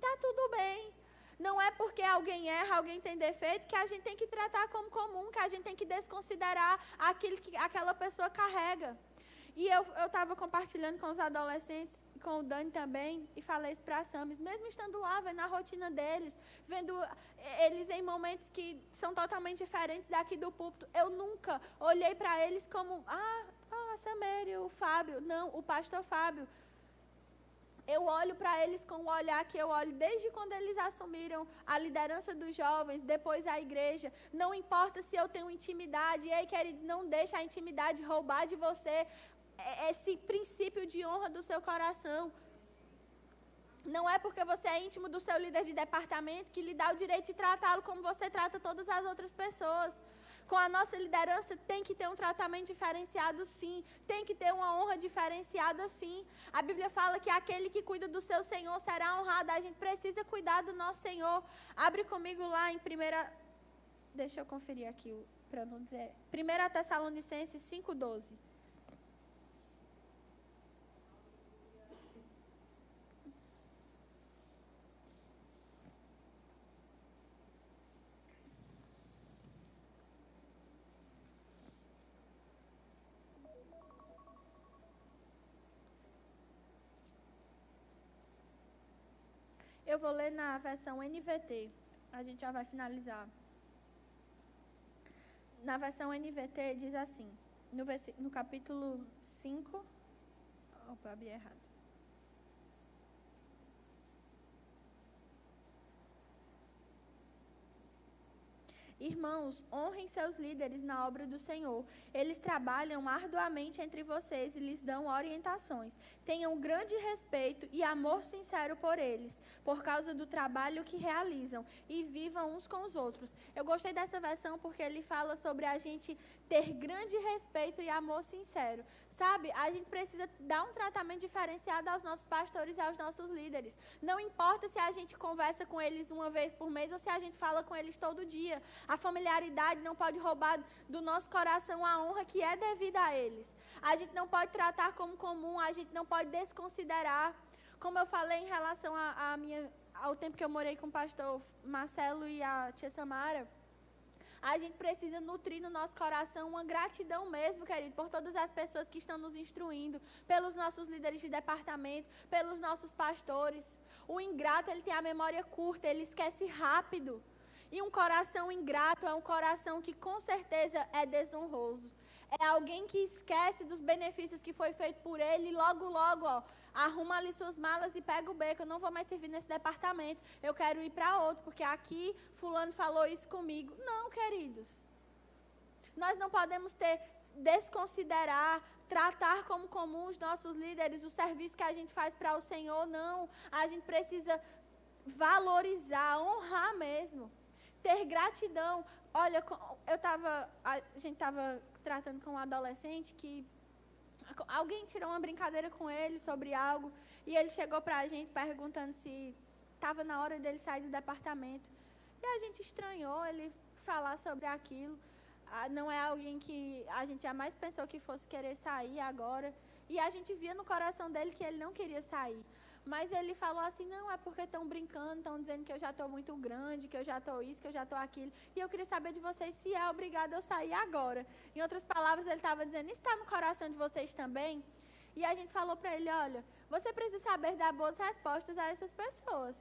Speaker 4: Tá tudo bem. Não é porque alguém erra, alguém tem defeito, que a gente tem que tratar como comum, que a gente tem que desconsiderar aquilo que aquela pessoa carrega. E eu estava compartilhando com os adolescentes, com o Dani também, e falei isso para a Samis, mesmo estando lá, vendo a rotina deles, vendo eles em momentos que são totalmente diferentes daqui do púlpito, eu nunca olhei para eles como, a Samere, o Fábio, não, o pastor Fábio. Eu olho para eles com o olhar que eu olho desde quando eles assumiram a liderança dos jovens, depois a igreja. Não importa se eu tenho intimidade. Ei, querido, não deixe a intimidade roubar de você esse princípio de honra do seu coração. Não é porque você é íntimo do seu líder de departamento que lhe dá o direito de tratá-lo como você trata todas as outras pessoas. Com a nossa liderança tem que ter um tratamento diferenciado, sim. Tem que ter uma honra diferenciada, sim. A Bíblia fala que aquele que cuida do seu Senhor será honrado. A gente precisa cuidar do nosso Senhor. Abre comigo lá em primeira... Deixa eu conferir aqui, para não dizer... 1 Tessalonicenses 5:12. Eu vou ler na versão NVT. A gente já vai finalizar. Na versão NVT diz assim, no capítulo 5... Opa, abri errado. Irmãos, honrem seus líderes na obra do Senhor. Eles trabalham arduamente entre vocês e lhes dão orientações. Tenham grande respeito e amor sincero por eles, por causa do trabalho que realizam, e vivam uns com os outros. Eu gostei dessa versão porque ele fala sobre a gente ter grande respeito e amor sincero. Sabe, a gente precisa dar um tratamento diferenciado aos nossos pastores e aos nossos líderes. Não importa se a gente conversa com eles uma vez por mês ou se a gente fala com eles todo dia. A familiaridade não pode roubar do nosso coração a honra que é devida a eles. A gente não pode tratar como comum, a gente não pode desconsiderar. Como eu falei em relação ao tempo que eu morei com o pastor Marcelo e a tia Samara, a gente precisa nutrir no nosso coração uma gratidão mesmo, querido, por todas as pessoas que estão nos instruindo, pelos nossos líderes de departamento, pelos nossos pastores. O ingrato, ele tem a memória curta, ele esquece rápido. E um coração ingrato é um coração que com certeza é desonroso. É alguém que esquece dos benefícios que foi feito por ele e logo, arruma ali suas malas e pega o beco. Eu não vou mais servir nesse departamento. Eu quero ir para outro, porque aqui fulano falou isso comigo. Não, queridos. Nós não podemos desconsiderar, tratar como comum os nossos líderes, o serviço que a gente faz para o Senhor. Não. A gente precisa valorizar, honrar mesmo. Ter gratidão. Olha, a gente estava tratando com um adolescente que alguém tirou uma brincadeira com ele sobre algo e ele chegou para a gente perguntando se estava na hora dele sair do departamento. E a gente estranhou ele falar sobre aquilo. Não é alguém que a gente jamais pensou que fosse querer sair agora. E a gente via no coração dele que ele não queria sair. Mas ele falou assim, não, é porque estão brincando, estão dizendo que eu já estou muito grande, que eu já estou isso, que eu já estou aquilo. E eu queria saber de vocês se é obrigado eu sair agora. Em outras palavras, ele estava dizendo, isso está no coração de vocês também? E a gente falou para ele, olha, você precisa saber dar boas respostas a essas pessoas.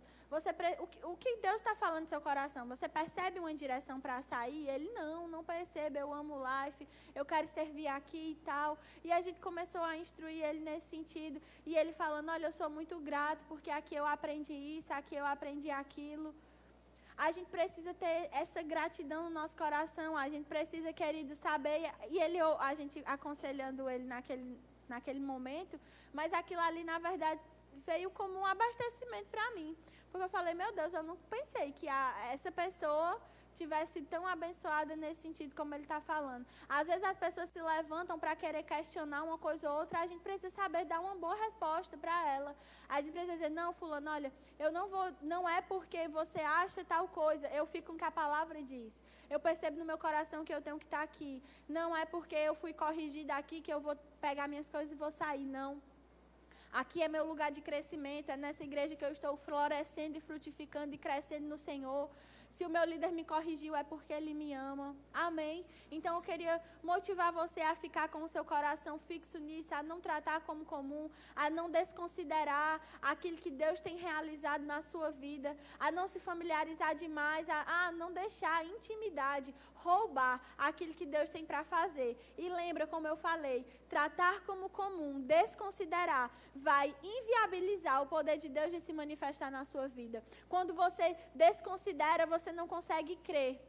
Speaker 4: O que Deus está falando no seu coração? Você percebe uma direção para sair? Ele, não percebe, eu amo o Life, eu quero servir aqui e tal. E a gente começou a instruir ele nesse sentido. E ele falando, olha, eu sou muito grato, porque aqui eu aprendi isso, aqui eu aprendi aquilo. A gente precisa ter essa gratidão no nosso coração. A gente precisa, querido, saber. E a gente aconselhando ele naquele momento, mas aquilo ali, na verdade, veio como um abastecimento para mim. Porque eu falei, meu Deus, eu não pensei que essa pessoa tivesse tão abençoada nesse sentido como ele está falando. Às vezes as pessoas se levantam para querer questionar uma coisa ou outra, a gente precisa saber dar uma boa resposta para ela. A gente precisa dizer, não, fulano, olha, eu não é porque você acha tal coisa, eu fico com o que a palavra diz. Eu percebo no meu coração que eu tenho que estar aqui. Não é porque eu fui corrigida aqui que eu vou pegar minhas coisas e vou sair, não. Aqui é meu lugar de crescimento, é nessa igreja que eu estou florescendo e frutificando e crescendo no Senhor. Se o meu líder me corrigiu, é porque ele me ama. Amém? Então eu queria motivar você a ficar com o seu coração fixo nisso, a não tratar como comum, a não desconsiderar aquilo que Deus tem realizado na sua vida, a não se familiarizar demais, a não deixar a intimidade roubar aquilo que Deus tem para fazer. E lembra, como eu falei, tratar como comum, desconsiderar, vai inviabilizar o poder de Deus de se manifestar na sua vida. Quando você desconsidera, você não consegue crer.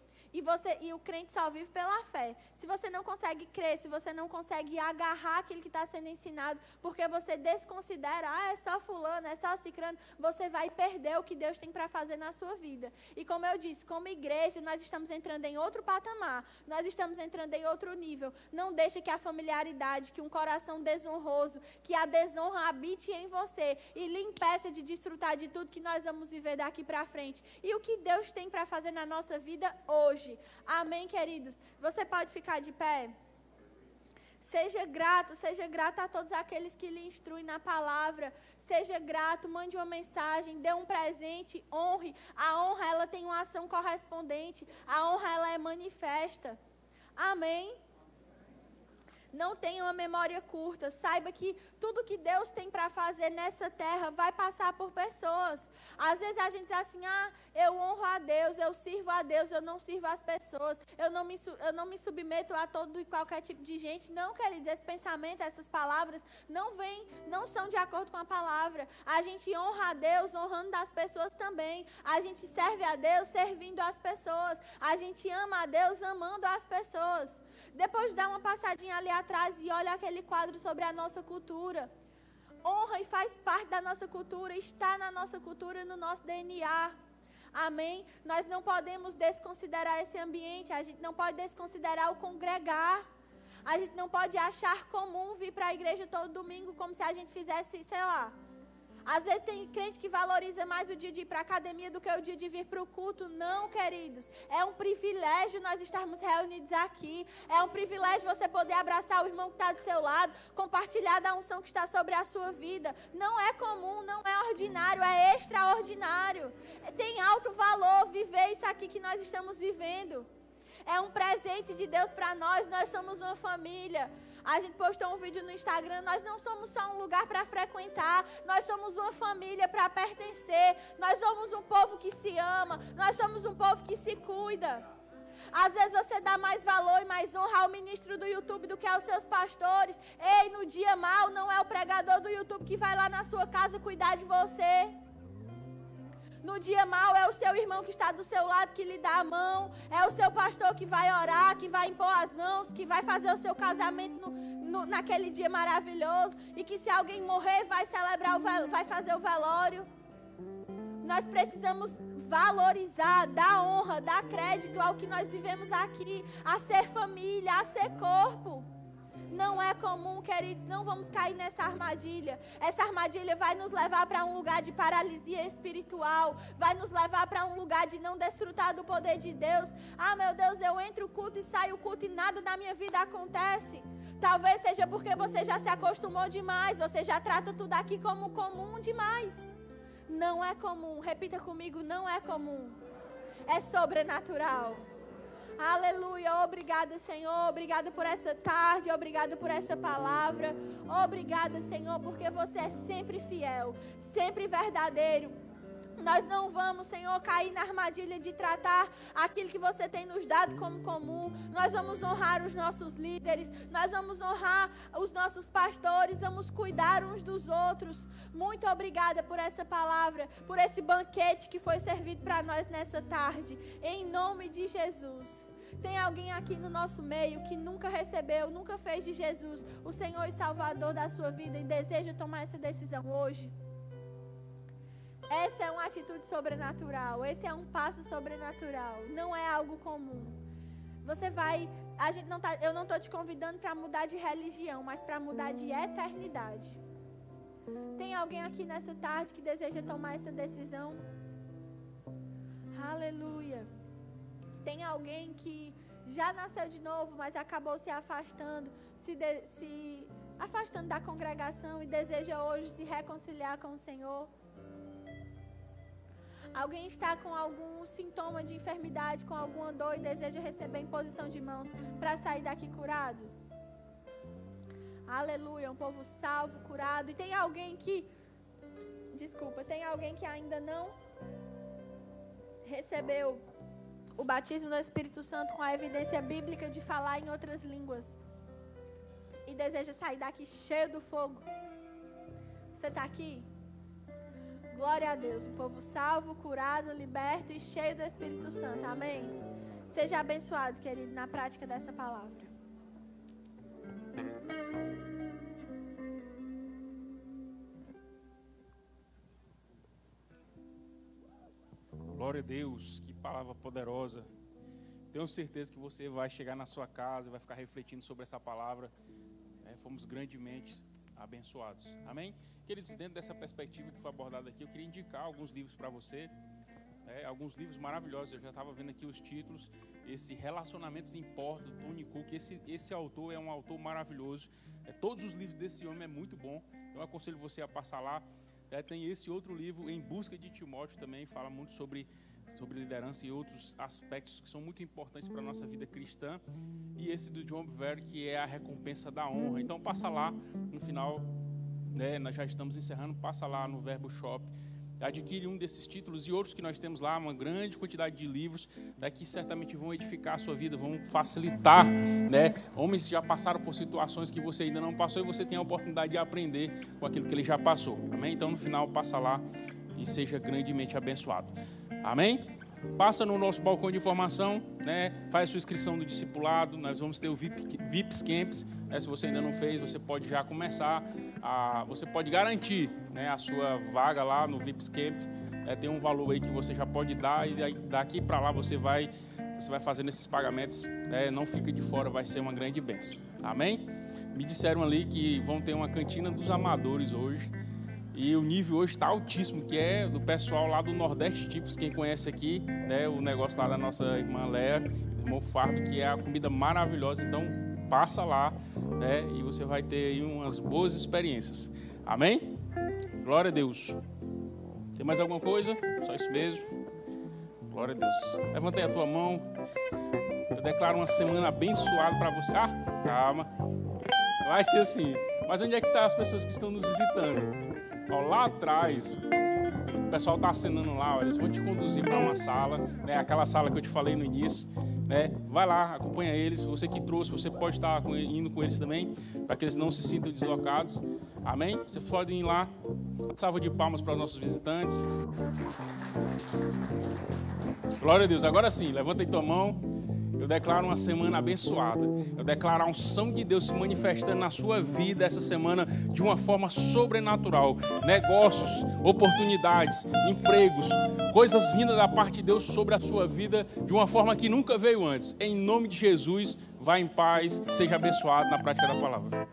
Speaker 4: E o crente só vive pela fé. Se você não consegue crer, se você não consegue agarrar aquilo que está sendo ensinado, porque você desconsidera, é só fulano, é só cicrano, você vai perder o que Deus tem para fazer na sua vida. E como eu disse, como igreja, nós estamos entrando em outro patamar, nós estamos entrando em outro nível. Não deixe que a familiaridade, que um coração desonroso, que a desonra habite em você e lhe impeça de desfrutar de tudo que nós vamos viver daqui para frente. E o que Deus tem para fazer na nossa vida hoje. Amém, queridos? Você pode ficar de pé? Seja grato a todos aqueles que lhe instruem na palavra. Seja grato, mande uma mensagem, dê um presente, honre. A honra, ela tem uma ação correspondente. A honra, ela é manifesta. Amém? Não tenha uma memória curta. Saiba que tudo que Deus tem para fazer nessa terra vai passar por pessoas. Às vezes a gente diz assim, eu honro a Deus, eu sirvo a Deus, eu não sirvo as pessoas, eu não me submeto a todo e qualquer tipo de gente. Não, queridos, esse pensamento, essas palavras não são de acordo com a palavra. A gente honra a Deus honrando das pessoas também. A gente serve a Deus servindo as pessoas. A gente ama a Deus amando as pessoas. Depois dá uma passadinha ali atrás e olha aquele quadro sobre a nossa cultura. Honra e faz parte da nossa cultura, está na nossa cultura, no nosso DNA. Amém? Nós não podemos desconsiderar esse ambiente, a gente não pode desconsiderar o congregar. A gente não pode achar comum vir para a igreja todo domingo como se a gente fizesse, sei lá. Às vezes tem crente que valoriza mais o dia de ir para a academia do que o dia de vir para o culto. Não, queridos. É um privilégio nós estarmos reunidos aqui. É um privilégio você poder abraçar o irmão que está do seu lado, compartilhar da unção que está sobre a sua vida. Não é comum, não é ordinário, é extraordinário. Tem alto valor viver isso aqui que nós estamos vivendo. É um presente de Deus para nós. Nós somos uma família. A gente postou um vídeo no Instagram, nós não somos só um lugar para frequentar, nós somos uma família para pertencer, nós somos um povo que se ama, nós somos um povo que se cuida. Às vezes você dá mais valor e mais honra ao ministro do YouTube do que aos seus pastores. Ei, no dia mau não é o pregador do YouTube que vai lá na sua casa cuidar de você. No dia mau é o seu irmão que está do seu lado, que lhe dá a mão. É o seu pastor que vai orar, que vai impor as mãos, que vai fazer o seu casamento naquele dia maravilhoso. E que se alguém morrer, vai celebrar, vai fazer o velório. Nós precisamos valorizar, dar honra, dar crédito ao que nós vivemos aqui. A ser família, a ser corpo. Não é comum, queridos, não vamos cair nessa armadilha. Essa armadilha vai nos levar para um lugar de paralisia espiritual, vai nos levar para um lugar de não desfrutar do poder de Deus. Meu Deus, eu entro o culto e saio o culto e nada na minha vida acontece. Talvez seja porque você já se acostumou demais, você já trata tudo aqui como comum demais. Não é comum, repita comigo, não é comum. É sobrenatural. Aleluia, obrigada, Senhor, obrigada por essa tarde, obrigada por essa palavra, obrigada, Senhor, porque você é sempre fiel, sempre verdadeiro. Nós não vamos, Senhor, cair na armadilha de tratar aquilo que você tem nos dado como comum. Nós vamos honrar os nossos líderes, nós vamos honrar os nossos pastores, vamos cuidar uns dos outros. Muito obrigada por essa palavra, por esse banquete que foi servido para nós nessa tarde. Em nome de Jesus. Tem alguém aqui no nosso meio que nunca recebeu, nunca fez de Jesus o Senhor e Salvador da sua vida e deseja tomar essa decisão hoje? Essa é uma atitude sobrenatural, esse é um passo sobrenatural, não é algo comum. Você vai, eu não estou te convidando para mudar de religião, mas para mudar de eternidade. Tem alguém aqui nessa tarde que deseja tomar essa decisão? Aleluia. Tem alguém que já nasceu de novo, mas acabou se afastando, se afastando da congregação e deseja hoje se reconciliar com o Senhor? Alguém está com algum sintoma de enfermidade, com alguma dor e deseja receber imposição de mãos para sair daqui curado? Aleluia, um povo salvo, curado. E tem alguém que, tem alguém que ainda não recebeu o batismo do Espírito Santo com a evidência bíblica de falar em outras línguas e deseja sair daqui cheio do fogo. Você está aqui? Glória a Deus, um povo salvo, curado, liberto e cheio do Espírito Santo, amém? Seja abençoado, querido, na prática dessa palavra.
Speaker 1: Glória a Deus, que palavra poderosa. Tenho certeza que você vai chegar na sua casa, vai ficar refletindo sobre essa palavra. Fomos grandemente abençoados. Amém? Queridos, dentro dessa perspectiva que foi abordada aqui, eu queria indicar alguns livros para você. Alguns livros maravilhosos. Eu já estava vendo aqui os títulos. Esse Relacionamentos Importam, do Tony Cook. Esse autor é um autor maravilhoso. Todos os livros desse homem é muito bom. Eu aconselho você a passar lá. Tem esse outro livro, Em Busca de Timóteo, também fala muito sobre liderança e outros aspectos que são muito importantes para a nossa vida cristã. E esse do John Bevere, que é a recompensa da honra. Então passa lá, no final, nós já estamos encerrando, passa lá no Verbo Shop, adquire um desses títulos e outros que nós temos lá, uma grande quantidade de livros, que certamente vão edificar a sua vida, vão facilitar, Homens já passaram por situações que você ainda não passou e você tem a oportunidade de aprender com aquilo que ele já passou, amém? Então no final passa lá e seja grandemente abençoado, amém? Passa no nosso balcão de informação, faz a sua inscrição do discipulado, nós vamos ter o VIPs Camps, se você ainda não fez, você pode já começar, você pode garantir a sua vaga lá no VIPs Camp, tem um valor aí que você já pode dar e daqui para lá você vai fazendo esses pagamentos, não fica de fora, vai ser uma grande bênção, amém? Me disseram ali que vão ter uma cantina dos amadores hoje, e o nível hoje está altíssimo, que é do pessoal lá do Nordeste Tipos, quem conhece aqui, o negócio lá da nossa irmã Léa, do irmão Farb, que é a comida maravilhosa, então passa lá, e você vai ter aí umas boas experiências, amém? Glória a Deus. Tem mais alguma coisa? Só isso mesmo? Glória a Deus. Levanta aí a tua mão, eu declaro uma semana abençoada para você. Calma, vai ser assim, mas onde é que estão as pessoas que estão nos visitando? Lá atrás, o pessoal está acenando lá, eles vão te conduzir para uma sala, aquela sala que eu te falei no início, vai lá, acompanha eles, você que trouxe, você pode estar indo com eles também, para que eles não se sintam deslocados, amém? Você pode ir lá, salva de palmas para os nossos visitantes. Glória a Deus, agora sim, levanta aí tua mão. Eu declaro uma semana abençoada. Eu declaro a unção de Deus se manifestando na sua vida essa semana de uma forma sobrenatural. Negócios, oportunidades, empregos, coisas vindas da parte de Deus sobre a sua vida de uma forma que nunca veio antes. Em nome de Jesus, vá em paz, seja abençoado na prática da palavra.